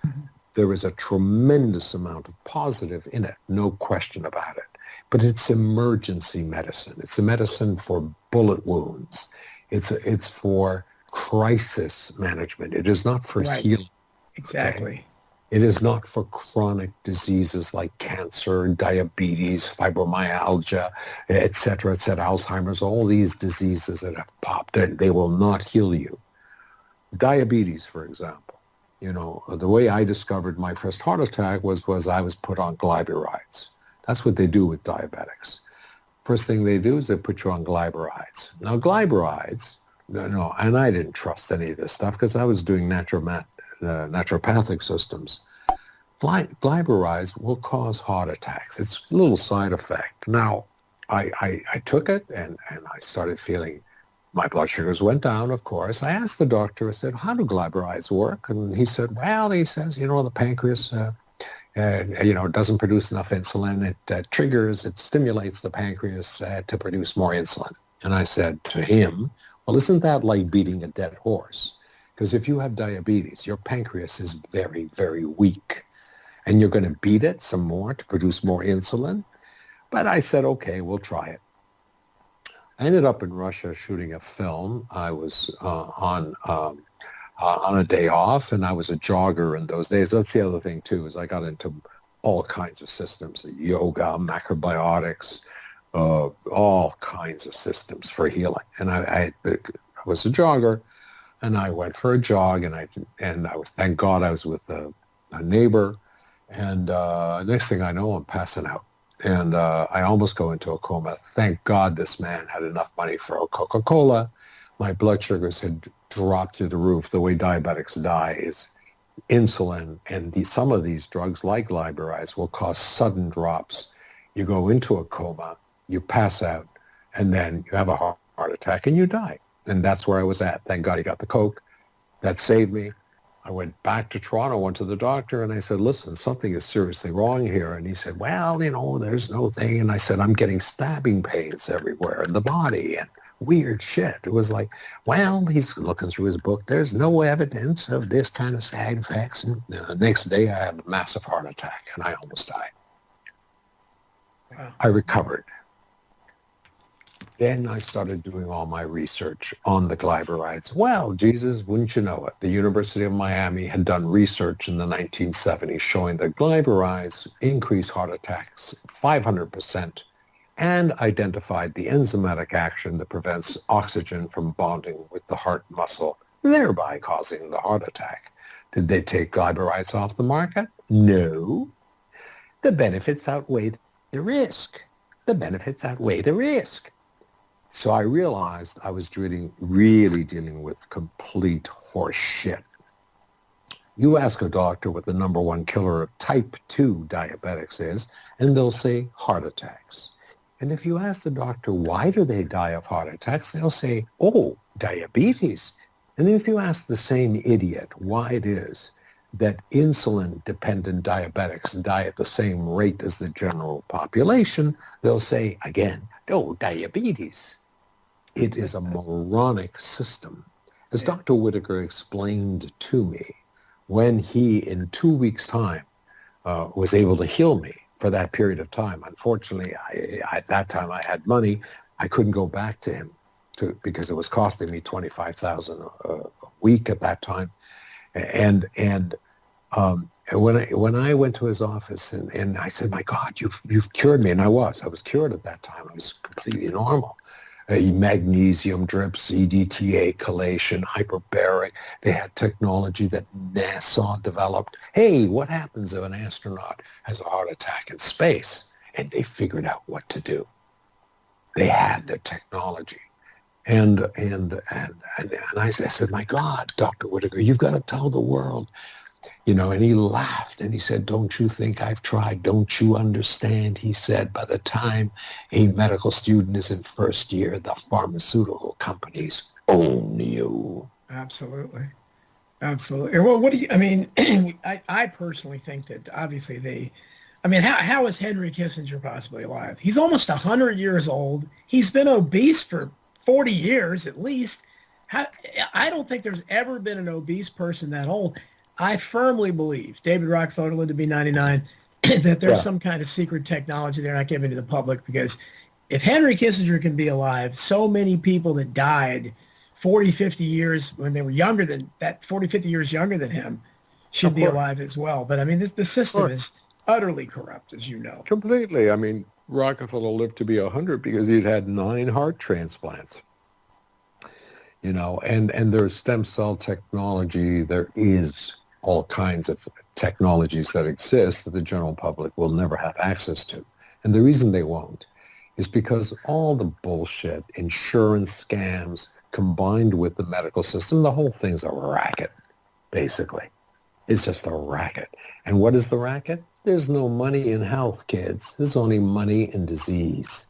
Mm-hmm. There is a tremendous amount of positive in it, no question about it. But it's emergency medicine. It's a medicine for bullet wounds. It's for crisis management. It is not for healing. Exactly. Okay? It is not for chronic diseases like cancer, diabetes, fibromyalgia, et cetera, Alzheimer's, all these diseases that have popped in. They will not heal you. Diabetes, for example. The way I discovered my first heart attack was I was put on glycerides. That's what they do with diabetics. First thing they do is they put you on glycerides. Now, glycerides, no, and I didn't trust any of this stuff because I was doing naturopathic systems. Glycerides will cause heart attacks. It's a little side effect. Now, I took it and I started feeling my blood sugars went down, of course. I asked the doctor, I said, how do glycerides work? And he said, well, he says, the pancreas, doesn't produce enough insulin. It stimulates the pancreas to produce more insulin. And I said to him, well, isn't that like beating a dead horse? Because if you have diabetes, your pancreas is very, very weak. And you're going to beat it some more to produce more insulin? But I said, okay, we'll try it. I ended up in Russia shooting a film. I was on a day off, and I was a jogger in those days. That's the other thing, too, is I got into all kinds of systems, yoga, macrobiotics, all kinds of systems for healing. And I was a jogger, and I went for a jog, and I was, thank God I was with a neighbor, and next thing I know, I'm passing out. And I almost go into a coma. Thank God this man had enough money for a Coca-Cola. My blood sugars had dropped through the roof. The way diabetics die is insulin, and some of these drugs, like glycerides, will cause sudden drops. You go into a coma, you pass out, and then you have a heart attack, and you die. And that's where I was at. Thank God he got the Coke. That saved me. I went back to Toronto, went to the doctor, and I said, listen, something is seriously wrong here. And he said, well, there's no thing. And I said, I'm getting stabbing pains everywhere in the body and weird shit. It was like, well, he's looking through his book. There's no evidence of this kind of side effects. And the next day I had a massive heart attack, and I almost died. Wow. I recovered. Then I started doing all my research on the glycerides. Well, Jesus, wouldn't you know it? The University of Miami had done research in the 1970s showing that glycerides increase heart attacks 500% and identified the enzymatic action that prevents oxygen from bonding with the heart muscle, thereby causing the heart attack. Did they take glycerides off the market? No. The benefits outweigh the risk. The benefits outweigh the risk. So I realized I was really dealing with complete horse shit. You ask a doctor what the number one killer of type 2 diabetics is, and they'll say heart attacks. And if you ask the doctor, why do they die of heart attacks, they'll say, oh, diabetes. And then if you ask the same idiot why it is that insulin-dependent diabetics die at the same rate as the general population, they'll say, again, oh, diabetes. It is a moronic system. As Dr. Whitaker explained to me, when he, in 2 weeks' time, was able to heal me for that period of time. Unfortunately, at that time I had money. I couldn't go back to him because it was costing me $25,000 a week at that time. And when I went to his office and I said, my God, you've cured me. And I was cured at that time. I was completely normal. Magnesium drips, EDTA, chelation, hyperbaric. They had technology that NASA developed. Hey, what happens if an astronaut has a heart attack in space? And they figured out what to do. They had the technology. And I said, my God, Dr. Whitaker, you've got to tell the world. And he laughed and he said, don't you think I've tried? Don't you understand? He said, by the time a medical student is in first year, the pharmaceutical companies own you. Absolutely. Absolutely. Well, what do you, I personally think that obviously how is Henry Kissinger possibly alive? He's almost 100 years old. He's been obese for 40 years at least. I don't think there's ever been an obese person that old. I firmly believe, David Rockefeller lived to be 99, that there's some kind of secret technology they're not giving to the public, because if Henry Kissinger can be alive, so many people that died 40, 50 years when they were younger than that, 40, 50 years younger than him, should be alive as well. But the system is utterly corrupt, as you know. Completely. Rockefeller lived to be 100 because he'd had 9 heart transplants. And there's stem cell technology. There is all kinds of technologies that exist that the general public will never have access to. And the reason they won't is because all the bullshit, insurance scams, combined with the medical system, the whole thing's a racket, basically. It's just a racket. And what is the racket? There's no money in health, kids. There's only money in disease.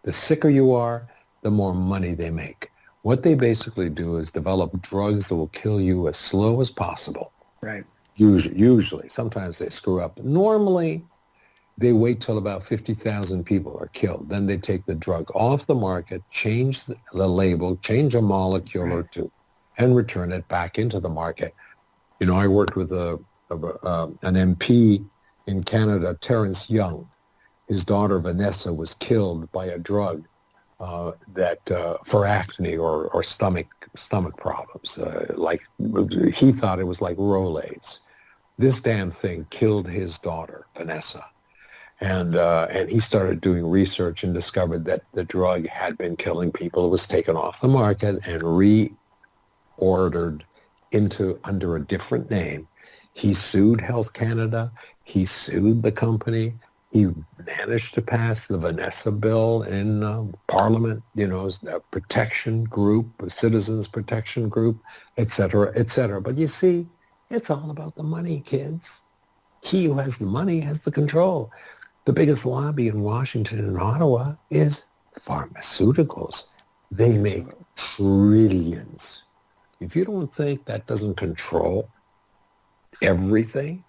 The sicker you are, the more money they make. What they basically do is develop drugs that will kill you as slow as possible. Right. Usually. Sometimes they screw up. Normally, they wait till about 50,000 people are killed. Then they take the drug off the market, change the label, change a molecule or two, and return it back into the market. You know, I worked with an MP in Canada, Terrence Young. His daughter, Vanessa, was killed by a drug for acne or stomach problems. Like he thought it was like Rolaids. This damn thing killed his daughter, Vanessa. And he started doing research and discovered that the drug had been killing people. It was taken off the market and reordered under a different name. He sued Health Canada. He sued the company. He managed to pass the Vanessa bill in Parliament, you know, a protection group, a citizens protection group, et cetera, et cetera. But you see, it's all about the money, kids. He who has the money has the control. The biggest lobby in Washington and Ottawa is pharmaceuticals. They make trillions. If you don't think that doesn't control everything,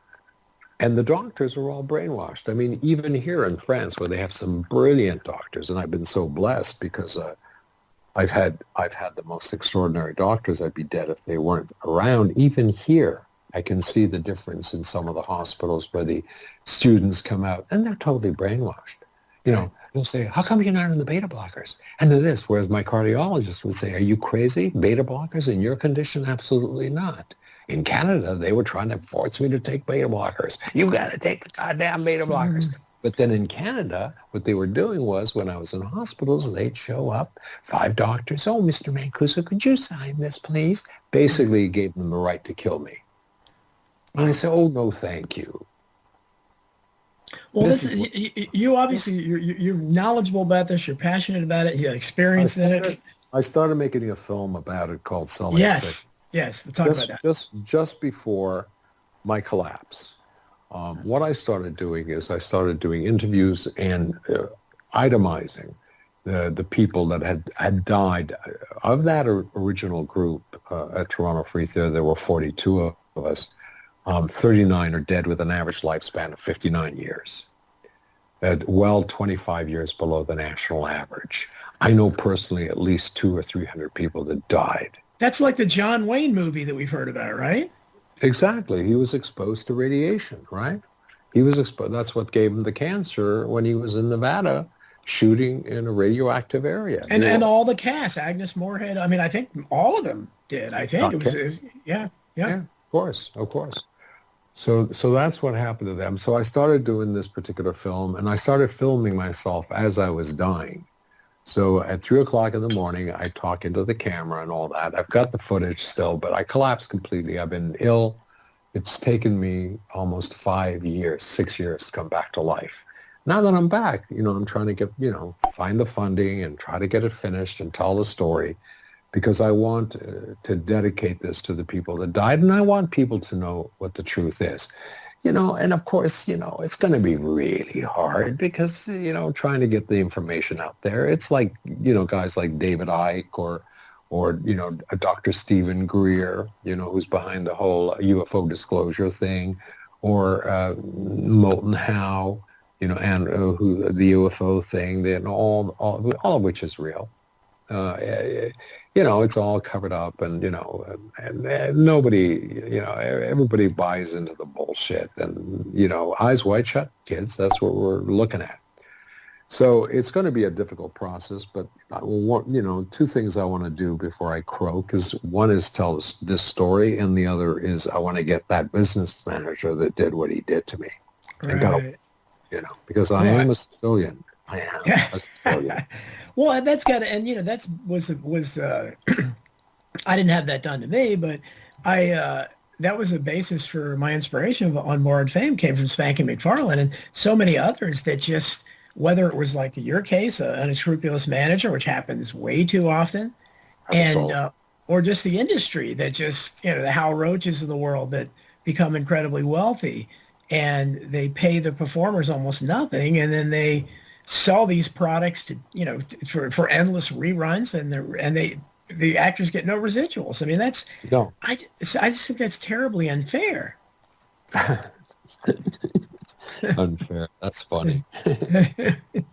and the doctors are all brainwashed. I mean, even here in France, where they have some brilliant doctors, and I've been so blessed because I've had the most extraordinary doctors. I'd be dead if they weren't around. Even here, I can see the difference in some of the hospitals where the students come out and they're totally brainwashed. You know, they'll say, how come you're not on the beta blockers? And they're this, whereas my cardiologist would say, are you crazy? Beta blockers in your condition? Absolutely not. In Canada, they were trying to force me to take beta blockers. You got to take the goddamn beta blockers. But then in Canada, what they were doing was when I was in hospitals, they'd show up, 5 doctors. Oh, Mr. Mancuso, could you sign this, please? Basically gave them the right to kill me. And I said, oh, no, thank you. Well, you obviously, you're knowledgeable about this. You're passionate about it. You have experience in it. I started making a film about it called Selling Sick. Yes, talk about that. Just before my collapse, what I started doing is I started doing interviews and itemizing the people that had died. Of that original group at Toronto Free Theatre, there were 42 of us. 39 are dead with an average lifespan of 59 years. Well, 25 years below the national average. I know personally at least 200 or 300 people that died. That's like the John Wayne movie that we've heard about, right? Exactly. He was exposed to radiation, right? He was exposed. That's what gave him the cancer when he was in Nevada shooting in a radioactive area. And all the cast, Agnes Moorehead. I mean, I think all of them did. I think it was yeah. Of course. So that's what happened to them. So I started doing this particular film, and I started filming myself as I was dying. So at 3 o'clock in the morning, I talk into the camera and all that. I've got the footage still, but I collapsed completely. I've been ill. It's taken me almost 6 years to come back to life. Now that I'm back, I'm trying to get, find the funding and try to get it finished and tell the story, because I want to dedicate this to the people that died, and I want people to know what the truth is. And of course, it's going to be really hard because, trying to get the information out there. It's like, guys like David Icke or Dr. Stephen Greer, who's behind the whole UFO disclosure thing, or Moulton Howe, and who the UFO thing, then all of which is real. It's all covered up, and nobody, everybody buys into the bullshit, and eyes wide shut, kids. That's what we're looking at. So it's going to be a difficult process, but two things I want to do before I croak is, one is tell this story, and the other is I want to get that business manager that did what he did to me. Right. Because I am a Sicilian. I am a Sicilian. Well, that's got to, and that was I didn't have that done to me, but I that was the basis for my inspiration on Borrowed Fame came from Spanky McFarlane and so many others that just, whether it was like in your case, an unscrupulous manager, which happens way too often, and or just the industry that just, the Hal Roaches of the world that become incredibly wealthy and they pay the performers almost nothing, and then they sell these products to, for endless reruns, and the actors get no residuals. I mean, No. I just think that's terribly unfair. Unfair. That's funny.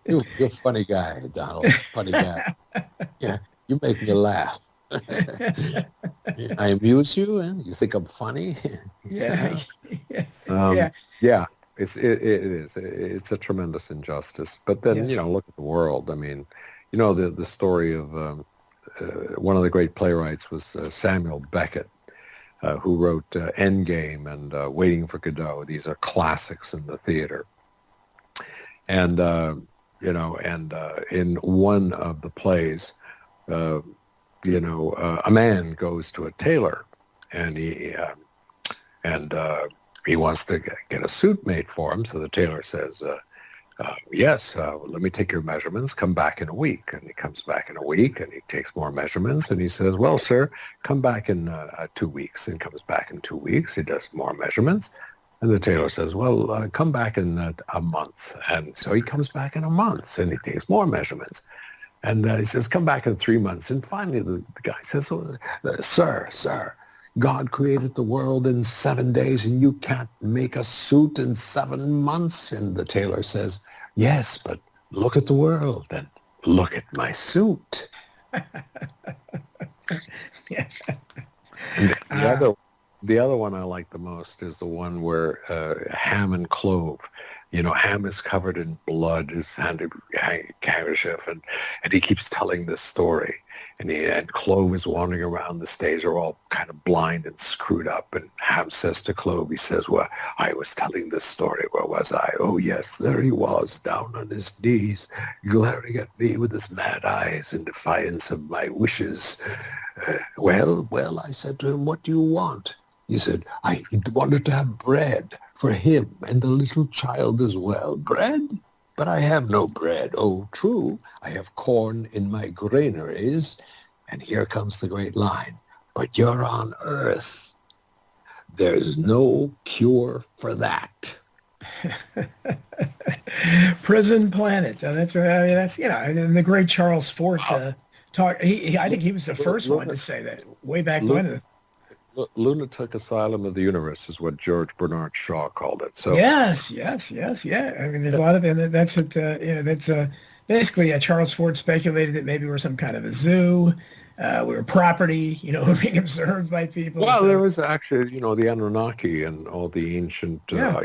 You're a funny guy, Donald. Funny guy. Yeah, you make me laugh. I amuse you, and you think I'm funny. Yeah. Yeah. It is. It's a tremendous injustice. But then, Yes. look at the world. I mean, the story of one of the great playwrights was Samuel Beckett, who wrote Endgame and Waiting for Godot. These are classics in the theater. And, in one of the plays, a man goes to a tailor, and he wants to get a suit made for him. So the tailor says, yes, let me take your measurements, come back in a week. And he comes back in a week, and he takes more measurements, and he says, well, sir, come back in 2 weeks. And comes back in 2 weeks. He does more measurements. And the tailor says, well, come back in a month. And so he comes back in a month, and he takes more measurements. And he says, come back in 3 months. And finally, the guy says, oh, sir, God created the world in 7 days, and you can't make a suit in 7 months. And the tailor says, yes, but look at the world and look at my suit. Yeah. And the other one I like the most is the one where Ham and Clove. Ham is covered in blood, his handkerchief, and he keeps telling this story. And Clove is wandering around the stage. They're all kind of blind and screwed up. And Ham says to Clove, he says, well, I was telling this story. Where was I? Oh, yes, there he was, down on his knees, glaring at me with his mad eyes in defiance of my wishes. Well, I said to him, what do you want? He said, I wanted to have bread for him and the little child as well. Bread? But I have no bread. Oh, true. I have corn in my granaries. And here comes the great line. But you're on Earth. There's no cure for that. Prison Planet. That's right. I mean, that's, and the great Charles Fort talk. I think he was the first one to say that way back when. Lunatic Asylum of the Universe is what George Bernard Shaw called it. So yes, yeah. I mean, there's a lot of, and that's what that's basically Charles Fort speculated that maybe we're some kind of a zoo, we're property, we're being observed by people. Well, so. There was actually, the Anunnaki and all the ancient, there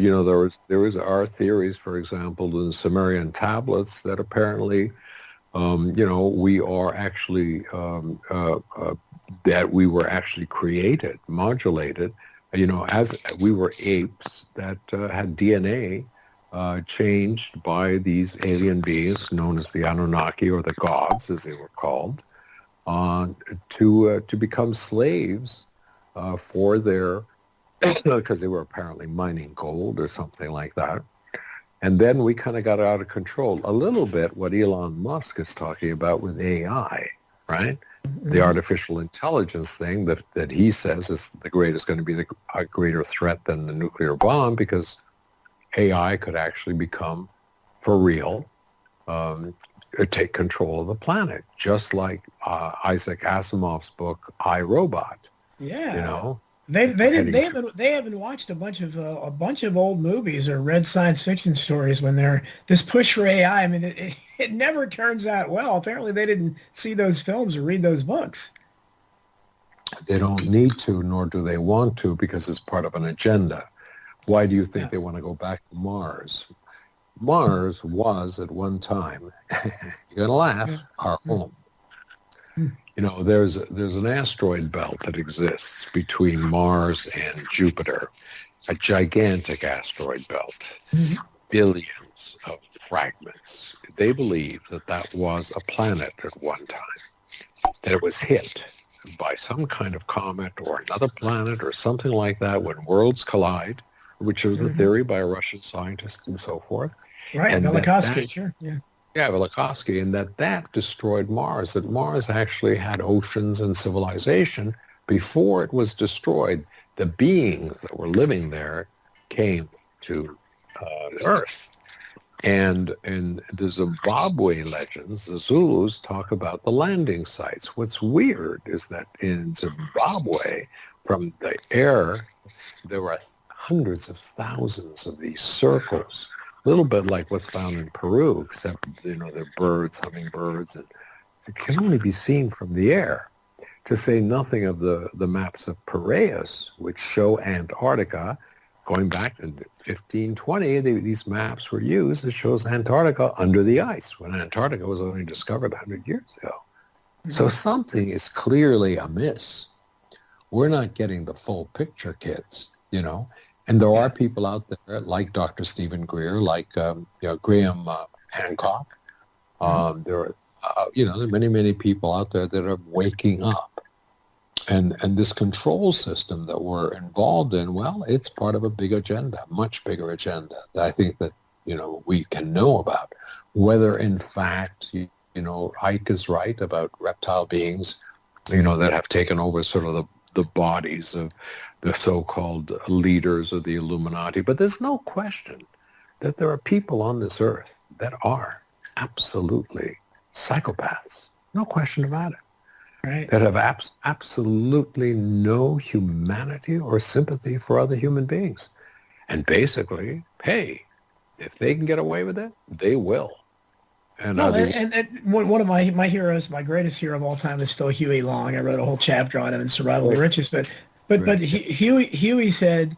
was our theories, for example, in the Sumerian tablets that apparently, we are actually that we were actually created, modulated, as we were apes that had DNA changed by these alien beings known as the Anunnaki, or the gods, as they were called, to become slaves for their, because they were apparently mining gold or something like that. And then we kind of got out of control. A little bit what Elon Musk is talking about with AI, right? The artificial intelligence thing that he says is going to be a greater threat than the nuclear bomb, because AI could actually become, for real, take control of the planet, just like Isaac Asimov's book I, Robot. Yeah. They haven't watched a bunch of old movies or read science fiction stories when they're this push for AI. I mean, it never turns out well. Apparently, they didn't see those films or read those books. They don't need to, nor do they want to, because it's part of an agenda. Why do you think they want to go back to Mars? Mars was at one time, you're going to laugh, our home. There's an asteroid belt that exists between Mars and Jupiter, a gigantic asteroid belt, billions of fragments. They believe that was a planet at one time, that it was hit by some kind of comet or another planet or something like that when worlds collide, which was a theory by a Russian scientist and so forth. Right, And Velikovsky, sure, yeah. Yeah, Velikovsky, and that destroyed Mars, that Mars actually had oceans and civilization before it was destroyed. The beings that were living there came to Earth. And in the Zimbabwe legends, the Zulus talk about the landing sites. What's weird is that in Zimbabwe, from the air, there were hundreds of thousands of these circles, a little bit like what's found in Peru, except, they're birds, hummingbirds, and it can only be seen from the air. To say nothing of the maps of Piraeus, which show Antarctica. Going back in 1520, these maps were used. It shows Antarctica under the ice, when Antarctica was only discovered 100 years ago. Mm-hmm. So something is clearly amiss. We're not getting the full picture, kids, And there are people out there like Dr. Stephen Greer, like Graham Hancock. There are many, many people out there that are waking up. And this control system that we're involved in, well, it's part of a big agenda, much bigger agenda that I think that, we can know about. Whether, in fact, Ike is right about reptile beings, that have taken over sort of the bodies of the so-called leaders of the Illuminati. But there's no question that there are people on this earth that are absolutely psychopaths. No question about it. Right. That have absolutely no humanity or sympathy for other human beings. And basically, hey, if they can get away with it, they will. And one of my heroes, my greatest hero of all time, is still Huey Long. I wrote a whole chapter on him in Survival of the Richest. But Huey said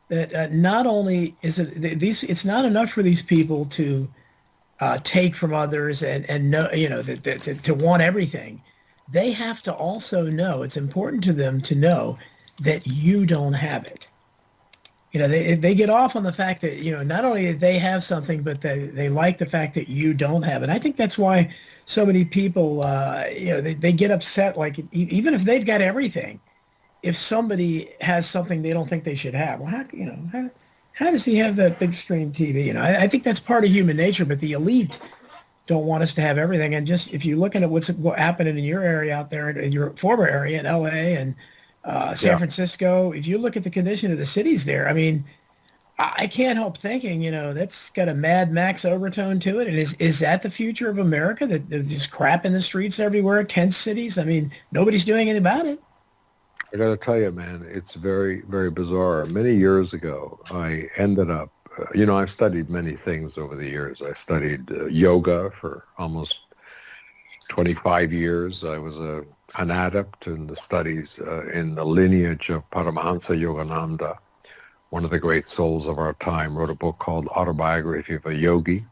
that not only is it's not enough for these people to take from others and know, to want everything. They have to also know, it's important to them to know that you don't have it. They get off on the fact that, not only that they have something, but they like the fact that you don't have it. I think that's why so many people, they get upset, like even if they've got everything, if somebody has something they don't think they should have. Well, how does he have that big screen TV? I think that's part of human nature, but the elite don't want us to have everything. And just if you're looking at what's happening in your area out there, in your former area in LA and San Francisco, if you look at the condition of the cities there, I mean, I can't help thinking, that's got a Mad Max overtone to it. And is that the future of America, that there's just crap in the streets everywhere, tent cities? I mean, nobody's doing anything about it. I got to tell you, man, it's very, very bizarre. Many years ago, I ended up, I've studied many things over the years. I studied yoga for almost 25 years. I was an adept in the studies in the lineage of Paramahansa Yogananda, one of the great souls of our time, wrote a book called Autobiography of a Yogi.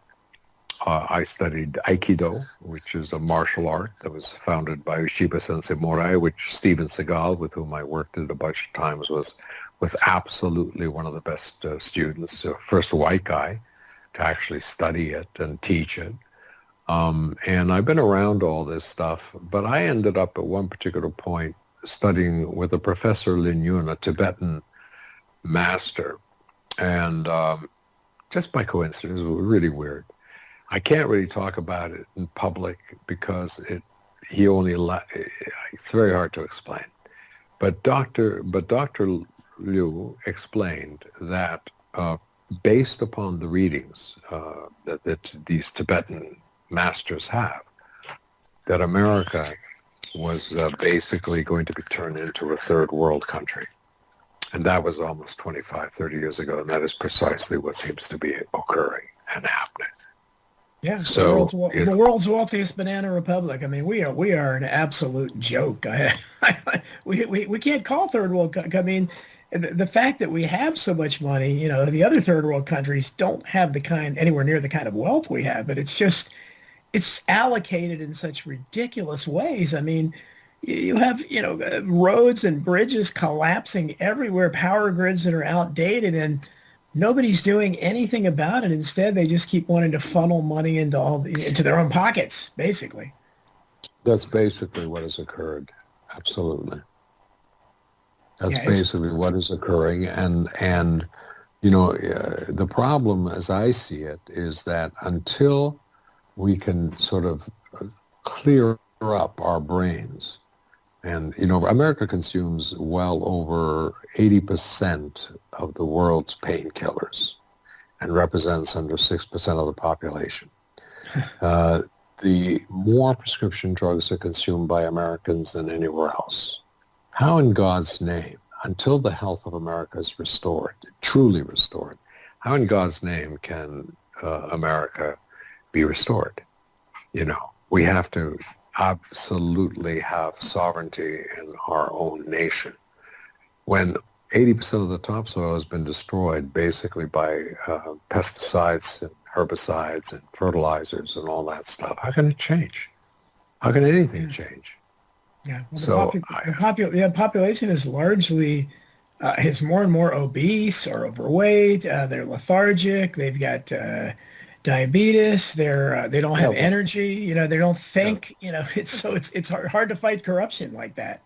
I studied Aikido, which is a martial art that was founded by Ushiba Sensei Morai, which Steven Seagal, with whom I worked at a bunch of times, was absolutely one of the best students, first white guy to actually study it and teach it. And I've been around all this stuff, but I ended up at one particular point studying with a Professor Lin Yun, a Tibetan master. And just by coincidence, it was really weird. I can't really talk about it in public because it's very hard to explain. But Dr. Liu explained that based upon the readings that these Tibetan masters have, that America was basically going to be turned into a third world country. And that was almost 25, 30 years ago, and that is precisely what seems to be occurring and happening. Yeah, so the world's wealthiest banana republic. I mean, we are an absolute joke. We can't call third world. I mean, the fact that we have so much money, the other third world countries don't have anywhere near the kind of wealth we have. But it's allocated in such ridiculous ways. I mean, you have roads and bridges collapsing everywhere, power grids that are outdated, and nobody's doing anything about it. Instead, they just keep wanting to funnel money into their own pockets, basically. That's basically what has occurred. Absolutely. That's Yeah, basically what is occurring. And the problem, as I see it, is that until we can sort of clear up our brains, and, America consumes well over 80% of the world's painkillers and represents under 6% of the population. The more prescription drugs are consumed by Americans than anywhere else. How in God's name, until the health of America is restored, truly restored, how in God's name can America be restored? We have to absolutely have sovereignty in our own nation. When 80% of the topsoil has been destroyed basically by pesticides and herbicides and fertilizers and all that stuff, how can it change? How can anything change? Yeah, well, So the population is largely is more and more obese or overweight. They're lethargic. They've got diabetes. They don't have energy. They don't think. It's hard to fight corruption like that.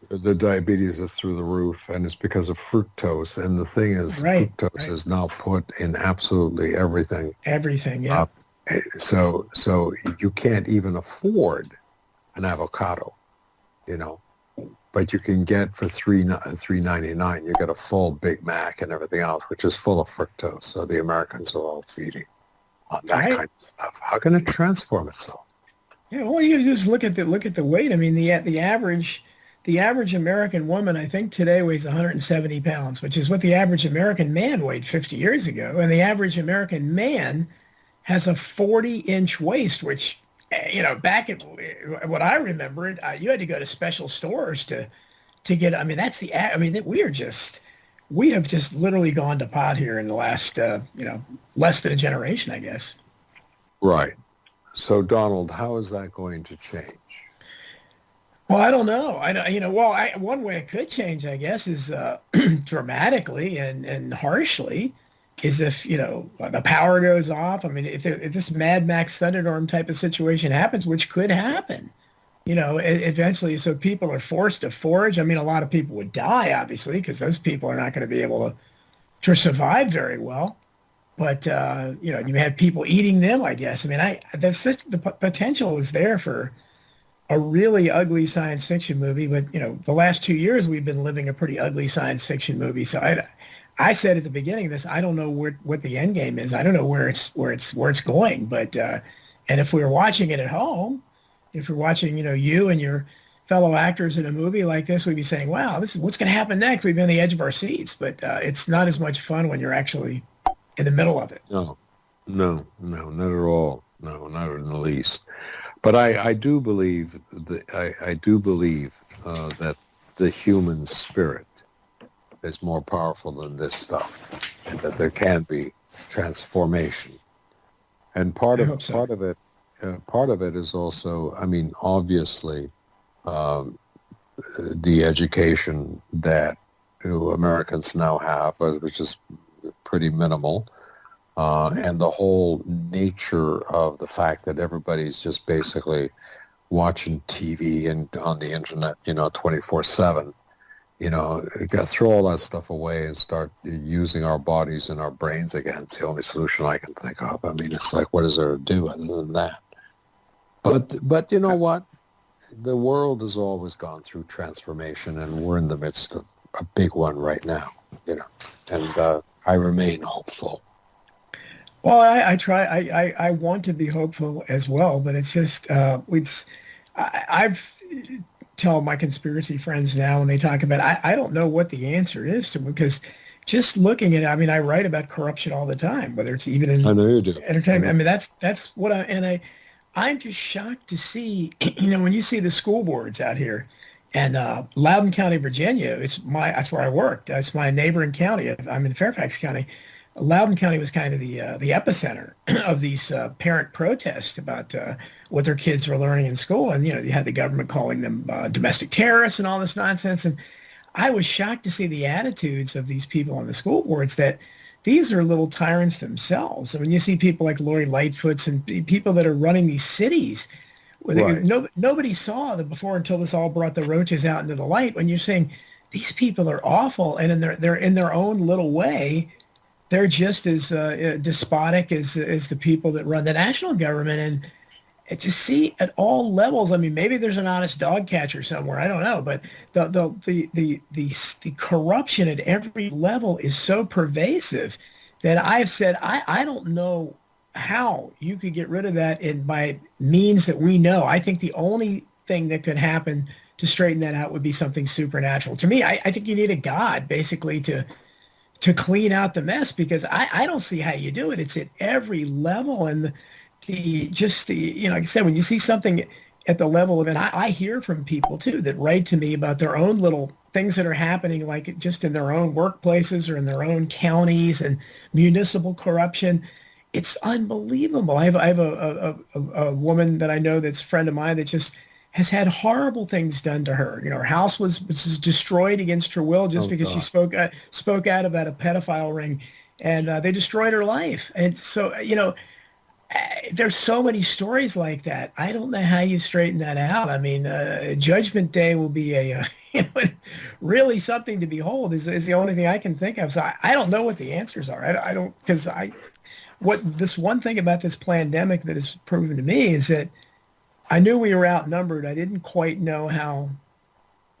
the diabetes is through the roof, and it's because of fructose. And the thing is, fructose is now put in absolutely everything. Everything, yeah. So you can't even afford an avocado, but you can get for $3.99. You get a full Big Mac and everything else, which is full of fructose. So the Americans are all feeding on that kind of stuff. How can it transform itself? Yeah, well, you just look at the weight. I mean, the average American woman, I think today weighs 170 pounds, which is what the average American man weighed 50 years ago. And the average American man has a 40-inch waist, which, back at what I remember, you had to go to special stores to get. I mean, we have just literally gone to pot here in the last, less than a generation, I guess. Right. So, Donald, how is that going to change? Well, I don't know. One way it could change, I guess, is dramatically and harshly, is if, the power goes off. I mean, if this Mad Max Thunderdome type of situation happens, which could happen, eventually, so people are forced to forage. I mean, a lot of people would die, obviously, because those people are not going to be able to survive very well. But, you have people eating them, I guess. I mean, the potential is there for a really ugly science fiction movie. But, the last 2 years we've been living a pretty ugly science fiction movie. So I said at the beginning of this, I don't know what the end game is. I don't know where it's going. But and if we were watching it at home, if we're watching, you and your fellow actors in a movie like this, we'd be saying, wow, this is what's going to happen next. We'd be on the edge of our seats. But it's not as much fun when you're actually in the middle of it. No, not at all. No, not in the least. But I do believe that the human spirit is more powerful than this stuff, and that there can be transformation. And part of it is also, I mean, obviously, the education that Americans now have, which is pretty minimal. And the whole nature of the fact that everybody's just basically watching TV and on the internet, 24/7, you got to throw all that stuff away and start using our bodies and our brains again. It's the only solution I can think of. I mean, it's like, what is there to do other than that? But you know what? The world has always gone through transformation, and we're in the midst of a big one right now, and I remain hopeful. Well, I want to be hopeful as well, but it's just, I've tell my conspiracy friends now when they talk about it, I don't know what the answer is to, because just looking at it, I mean, I write about corruption all the time, whether it's even in I know you do. entertainment. I mean, that's what I'm just shocked to see, when you see the school boards out here, and Loudoun County, Virginia, that's where I worked. It's my neighboring county. I'm in Fairfax County. Loudoun County was kind of the epicenter of these parent protests about what their kids were learning in school. And, you had the government calling them domestic terrorists and all this nonsense. And I was shocked to see the attitudes of these people on the school boards, that these are little tyrants themselves. I mean, you see people like Lori Lightfoot's and people that are running these cities Right. Nobody saw the before until this all brought the roaches out into the light. When you're saying these people are awful, and they're in their own little way, they're just as despotic as the people that run the national government. And it just see at all levels. I mean, maybe there's an honest dog catcher somewhere. I don't know, but the corruption at every level is so pervasive that I've said I don't know how you could get rid of that by means that we know. I think the only thing that could happen to straighten that out would be something supernatural. To me, I think you need a god basically to clean out the mess, because I don't see how you do it. It's at every level. And like I said, when you see something at the level of it, I hear from people too that write to me about their own little things that are happening, like just in their own workplaces or in their own counties, and municipal corruption. It's unbelievable. I have a woman that I know that's a friend of mine that just has had horrible things done to her. Her house was destroyed against her will just because she spoke out about a pedophile ring, and they destroyed her life. And so, there's so many stories like that. I don't know how you straighten that out. I mean, Judgment Day will be really something to behold. Is the only thing I can think of. So I don't know what the answers are. I don't, because this one thing about this pandemic that has proven to me is that I knew we were outnumbered. I didn't quite know how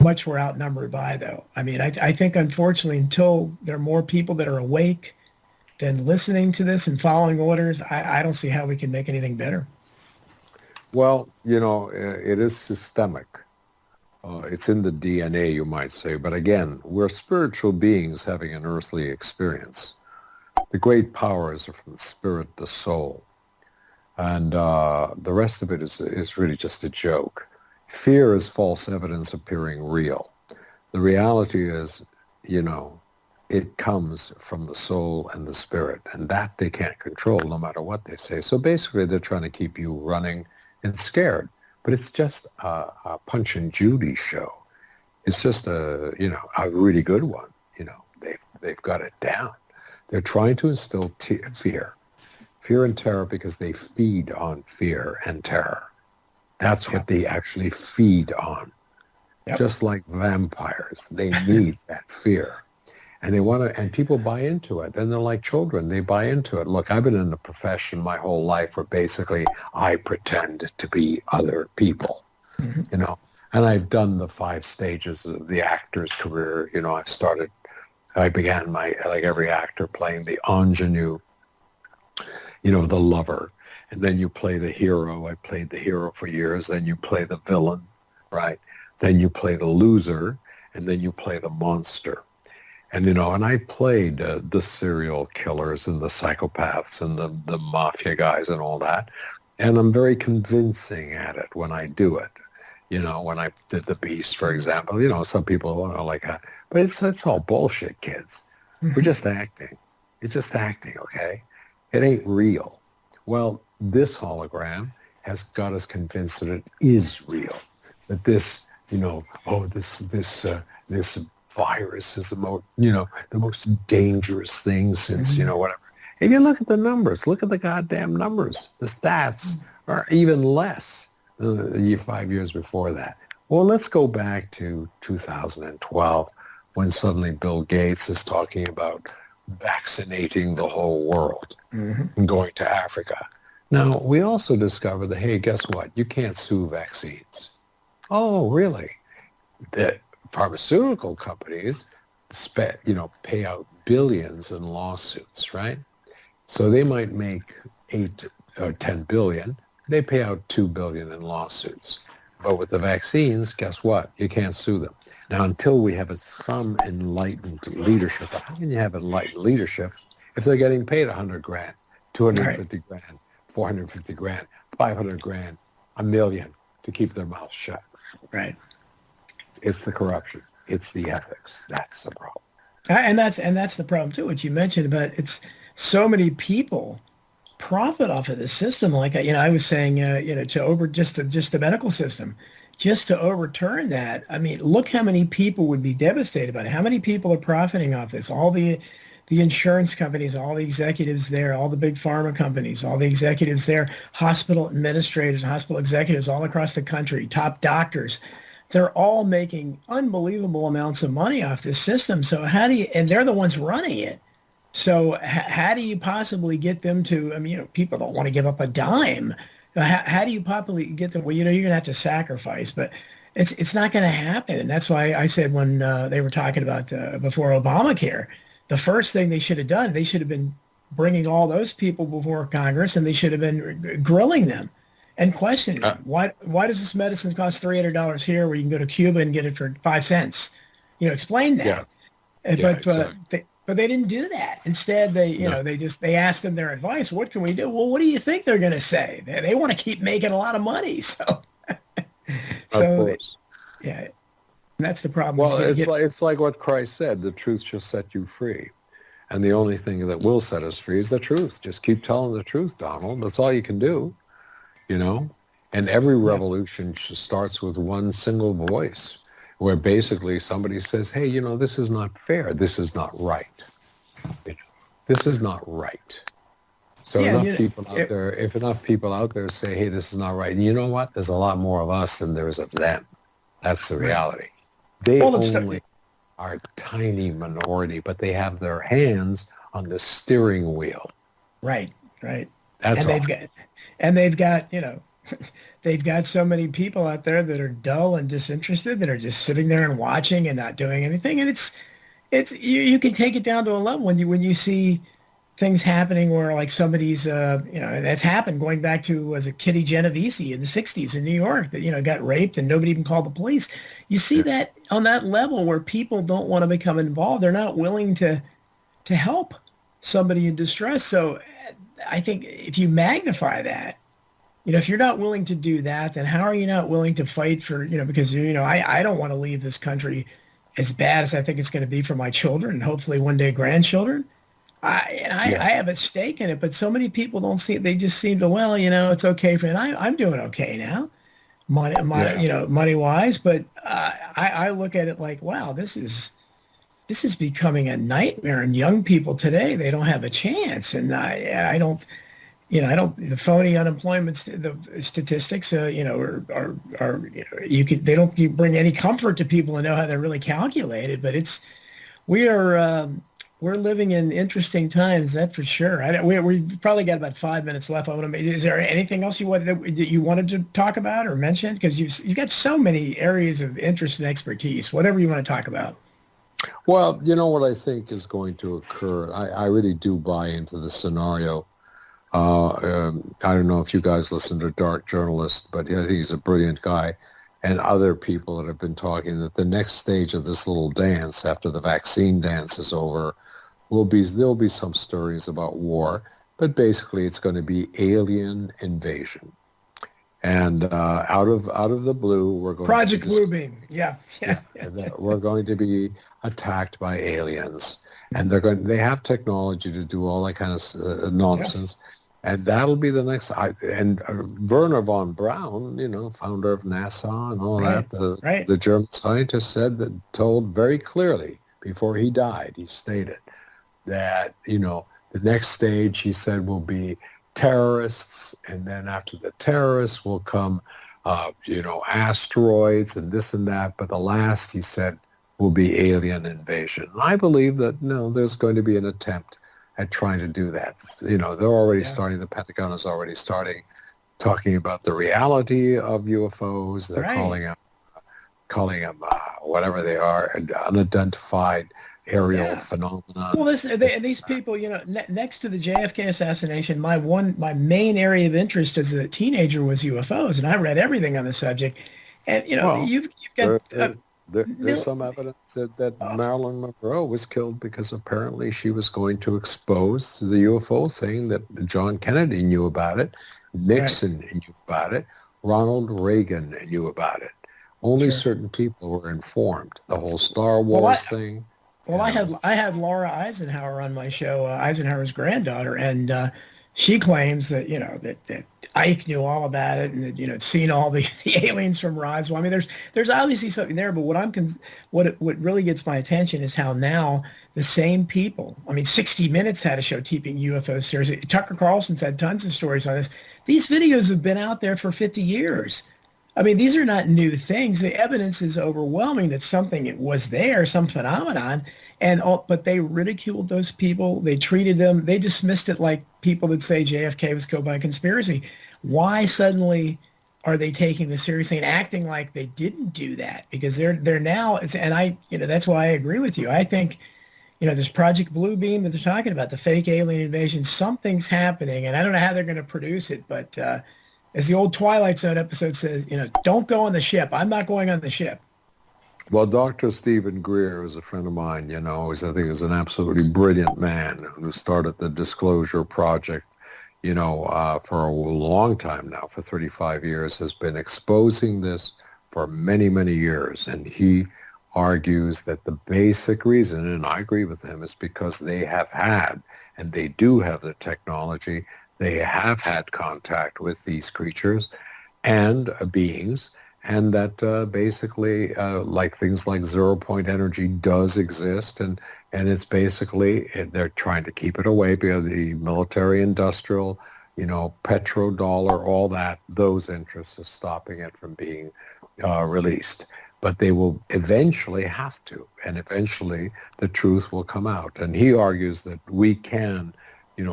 much we're outnumbered by, though. I mean, I think, unfortunately, until there are more people that are awake than listening to this and following orders, I don't see how we can make anything better. Well, it is systemic. It's in the DNA, you might say. But again, we're spiritual beings having an earthly experience. The great powers are from the spirit, the soul. And the rest of it is really just a joke. Fear is false evidence appearing real. The reality is, it comes from the soul and the spirit, and that they can't control no matter what they say. So basically, they're trying to keep you running and scared. But it's just a Punch and Judy show. It's just a really good one. They've got it down. They're trying to instill fear and terror, because they feed on fear and terror. That's what they actually feed on. Yep. Just like vampires, they need that fear. And they want to, and people buy into it. And they're like children. They buy into it. Look, I've been in the profession my whole life where basically I pretend to be other people, and I've done the 5 stages of the actor's career. I began like every actor, playing the ingenue, the lover. And then you play the hero. I played the hero for years. Then you play the villain, right? Then you play the loser. And then you play the monster. And, and I played the serial killers and the psychopaths and the mafia guys and all that. And I'm very convincing at it when I do it. When I did The Beast, for example, some people are like, but it's all bullshit, kids. We're just acting. It's just acting, okay? It ain't real. Well, this hologram has got us convinced that it is real. That this, this virus is the most dangerous thing since, whatever. If you look at the numbers, look at the goddamn numbers. The stats are even less than 5 years before that. Well, let's go back to 2012, when suddenly Bill Gates is talking about vaccinating the whole world and going to Africa. Now, we also discovered that, hey, guess what? You can't sue vaccines. Oh, really? The pharmaceutical companies pay out billions in lawsuits, right? So they might make 8 or 10 billion. They pay out 2 billion in lawsuits. But with the vaccines, guess what? You can't sue them. Now, until we have some enlightened leadership, how can you have enlightened leadership if they're getting paid 100 grand, 250 grand, 450 grand, 500 grand, $1 million to keep their mouths shut? Right. It's the corruption. It's the ethics. That's the problem. And that's the problem too. What you mentioned about it's so many people profit off of this system. Like I was saying, just the medical system, just to overturn that. I mean, look how many people would be devastated by it. How many people are profiting off this? All the the insurance companies, all the executives there, all the big pharma companies, all the executives there, hospital administrators, hospital executives all across the country, top doctors, they're all making unbelievable amounts of money off this system. So how do you, and they're the ones running it. So how do you possibly get them to, I mean, people don't want to give up a dime. How do you possibly get them? Well, you're going to have to sacrifice, but it's not going to happen. And that's why I said when they were talking about before Obamacare, the first thing they should have done, they should have been bringing all those people before Congress, and they should have been grilling them and questioning them. Why does this medicine cost $300 here where you can go to Cuba and get it for 5 cents? Explain that. But they didn't do that. Instead, they asked them their advice. What can we do? Well, what do you think they're going to say? They want to keep making a lot of money. So, yeah, that's the problem. Well, it's like what Christ said: the truth shall set you free, and the only thing that will set us free is the truth. Just keep telling the truth, Donald. That's all you can do, And every revolution starts with one single voice, where basically somebody says, hey, this is not fair. This is not right. This is not right. So if enough people out there say, hey, this is not right, and you know what? There's a lot more of us than there is of them. That's the reality. They only are a tiny minority, but they have their hands on the steering wheel. Right. That's all. They've got, they've got so many people out there that are dull and disinterested, that are just sitting there and watching and not doing anything. And it's you can take it down to a level when you see things happening where like somebody's that's happened going back to, was it Kitty Genovese in the 60s in New York that got raped and nobody even called the police. You see that on that level where people don't want to become involved. They're not willing to help somebody in distress. So I think if you magnify that, if you're not willing to do that, then how are you not willing to fight for, because, I don't want to leave this country as bad as I think it's going to be for my children and hopefully one day grandchildren. I have a stake in it, but so many people don't see it. They just seem to, it's okay for, and I'm doing okay now, money wise. But I look at it like, wow, this is becoming a nightmare. And young people today, they don't have a chance. And I don't, the phony unemployment statistics, they don't bring any comfort to people to know how they're really calculated. But we're living in interesting times, that's for sure. We've probably got about 5 minutes left. Is there anything else you wanted to talk about or mention? Because you've got so many areas of interest and expertise. Whatever you want to talk about. Well, what I think is going to occur. I really do buy into the scenario. I don't know if you guys listen to Dark Journalist, but I think he's a brilliant guy, and other people that have been talking that the next stage of this little dance after the vaccine dance is over there'll be some stories about war, but basically it's going to be alien invasion. And out of the blue, we're going Project Bluebeam. Yeah. We're going to be attacked by aliens, and they have technology to do all that kind of nonsense. Yes. And that'll be the next. Werner von Braun, founder of NASA and all that, the German scientist told very clearly before he died, he stated that, the next stage, he said, will be terrorists, and then after the terrorists will come, asteroids and this and that. But the last, he said, will be alien invasion. And I believe that, there's going to be an attempt at trying to do that. They're already starting, the Pentagon is already starting talking about the reality of UFOs. They're calling them whatever they are, unidentified aerial phenomena. Well, these people, next to the JFK assassination, my main area of interest as a teenager was UFOs, and I read everything on the subject. And you've got there's some evidence that Marilyn Monroe was killed because apparently she was going to expose the UFO thing, that John Kennedy knew about it, Nixon knew about it, Ronald Reagan knew about it. Only certain people were informed. The whole Star Wars thing. Well, I had Laura Eisenhower on my show, Eisenhower's granddaughter, and she claims that, that Ike knew all about it and that, had seen all the aliens from Roswell. I mean, there's obviously something there, but what really gets my attention is how now the same people, I mean, 60 Minutes had a show keeping UFO series. Tucker Carlson's had tons of stories on this. These videos have been out there for 50 years. I mean, these are not new things. The evidence is overwhelming that something was there, some phenomenon, but they ridiculed those people. They treated them, they dismissed it like people that say JFK was killed by a conspiracy. Why suddenly are they taking this seriously and acting like they didn't do that? Because they're now, and that's why I agree with you. I think, this Project Bluebeam that they're talking about, the fake alien invasion, something's happening, and I don't know how they're going to produce it, but as the old Twilight Zone episode says, don't go on the ship. I'm not going on the ship. Well, Dr. Stephen Greer is a friend of mine, I think is an absolutely brilliant man who started the Disclosure Project, for a long time now, for 35 years, has been exposing this for many, many years. And he argues that the basic reason, and I agree with him, is because they have had, and they do have the technology, they have had contact with these creatures and beings, and that basically, like things like zero-point energy does exist, and it's basically, they're trying to keep it away because the military-industrial, petrodollar, all that, those interests are stopping it from being released. But they will eventually have to, and eventually the truth will come out. And he argues that we can,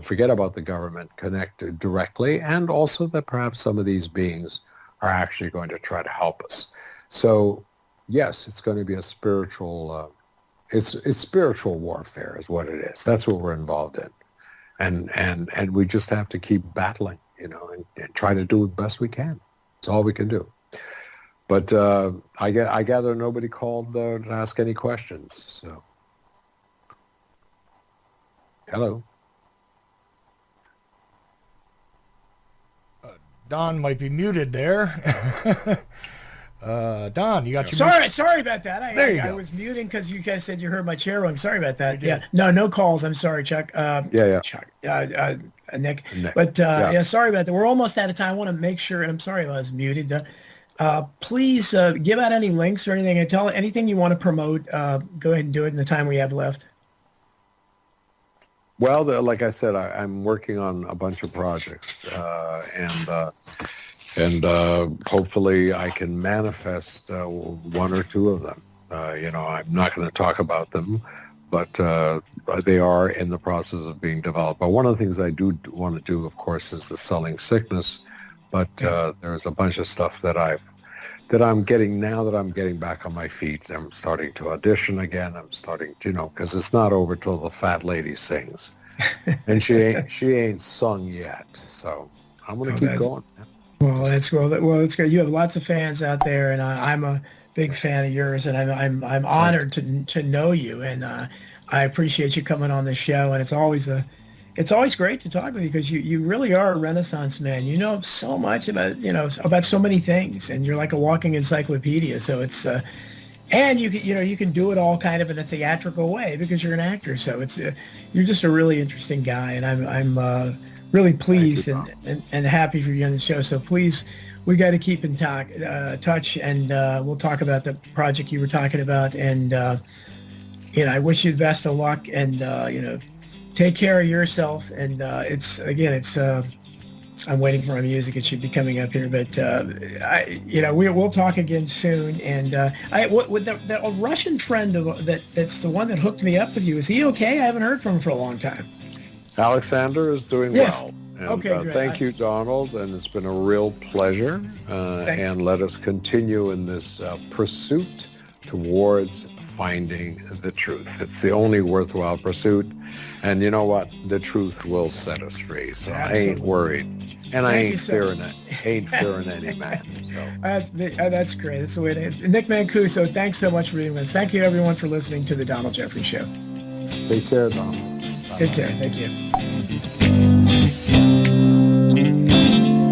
forget about the government, connect directly, and also that perhaps some of these beings are actually going to try to help us. So, yes, it's going to be a spiritual, it's spiritual warfare is what it is. That's what we're involved in. And we just have to keep battling, and try to do the best we can. That's all we can do. But I gather nobody called to ask any questions. So, hello. Don might be muted there. Don, you got your... Sorry about that. I was muting because you guys said you heard my chair rolling. Sorry about that. Yeah. No calls. I'm sorry, Chuck. Chuck. Nick. But sorry about that. We're almost out of time. I want to make sure, and I'm sorry if I was muted. Please give out any links or anything. And tell anything you want to promote. Go ahead and do it in the time we have left. Well, like I said, I'm working on a bunch of projects, and hopefully I can manifest one or two of them. I'm not going to talk about them, but they are in the process of being developed. But one of the things I do want to do, of course, is the Selling Sickness. But there's a bunch of stuff that I'm getting now that I'm getting back on my feet. I'm starting to audition again. I'm starting to, because it's not over till the fat lady sings, and she ain't sung yet. So I'm going to keep going. Well, that's good. You have lots of fans out there, and I'm a big fan of yours, and I'm honored to know you, and I appreciate you coming on the show, and it's always great to talk with you because you really are a Renaissance man. You know so much about so many things, and you're like a walking encyclopedia. So it's and you can do it all kind of in a theatrical way because you're an actor. So it's you're just a really interesting guy, and I'm really pleased and happy for you on the show. So please, we got to keep in touch, and we'll talk about the project you were talking about, and I wish you the best of luck, and take care of yourself, and I'm waiting for my music. It should be coming up here, but we'll talk again soon. And the Russian friend that's the one that hooked me up with you, is he okay? I haven't heard from him for a long time. Alexander is doing well. And, okay, great. Thank you, Donald, and it's been a real pleasure. And let us continue in this pursuit towards finding the truth. It's the only worthwhile pursuit. And you know what? The truth will set us free. So absolutely. I ain't worried. And I ain't fearing any man. So. That's great. That's the way to Nick Mancuso, thanks so much for being with us. Thank you, everyone, for listening to The Donald Jeffries Show. Take care, Donald. Take care. Thank you.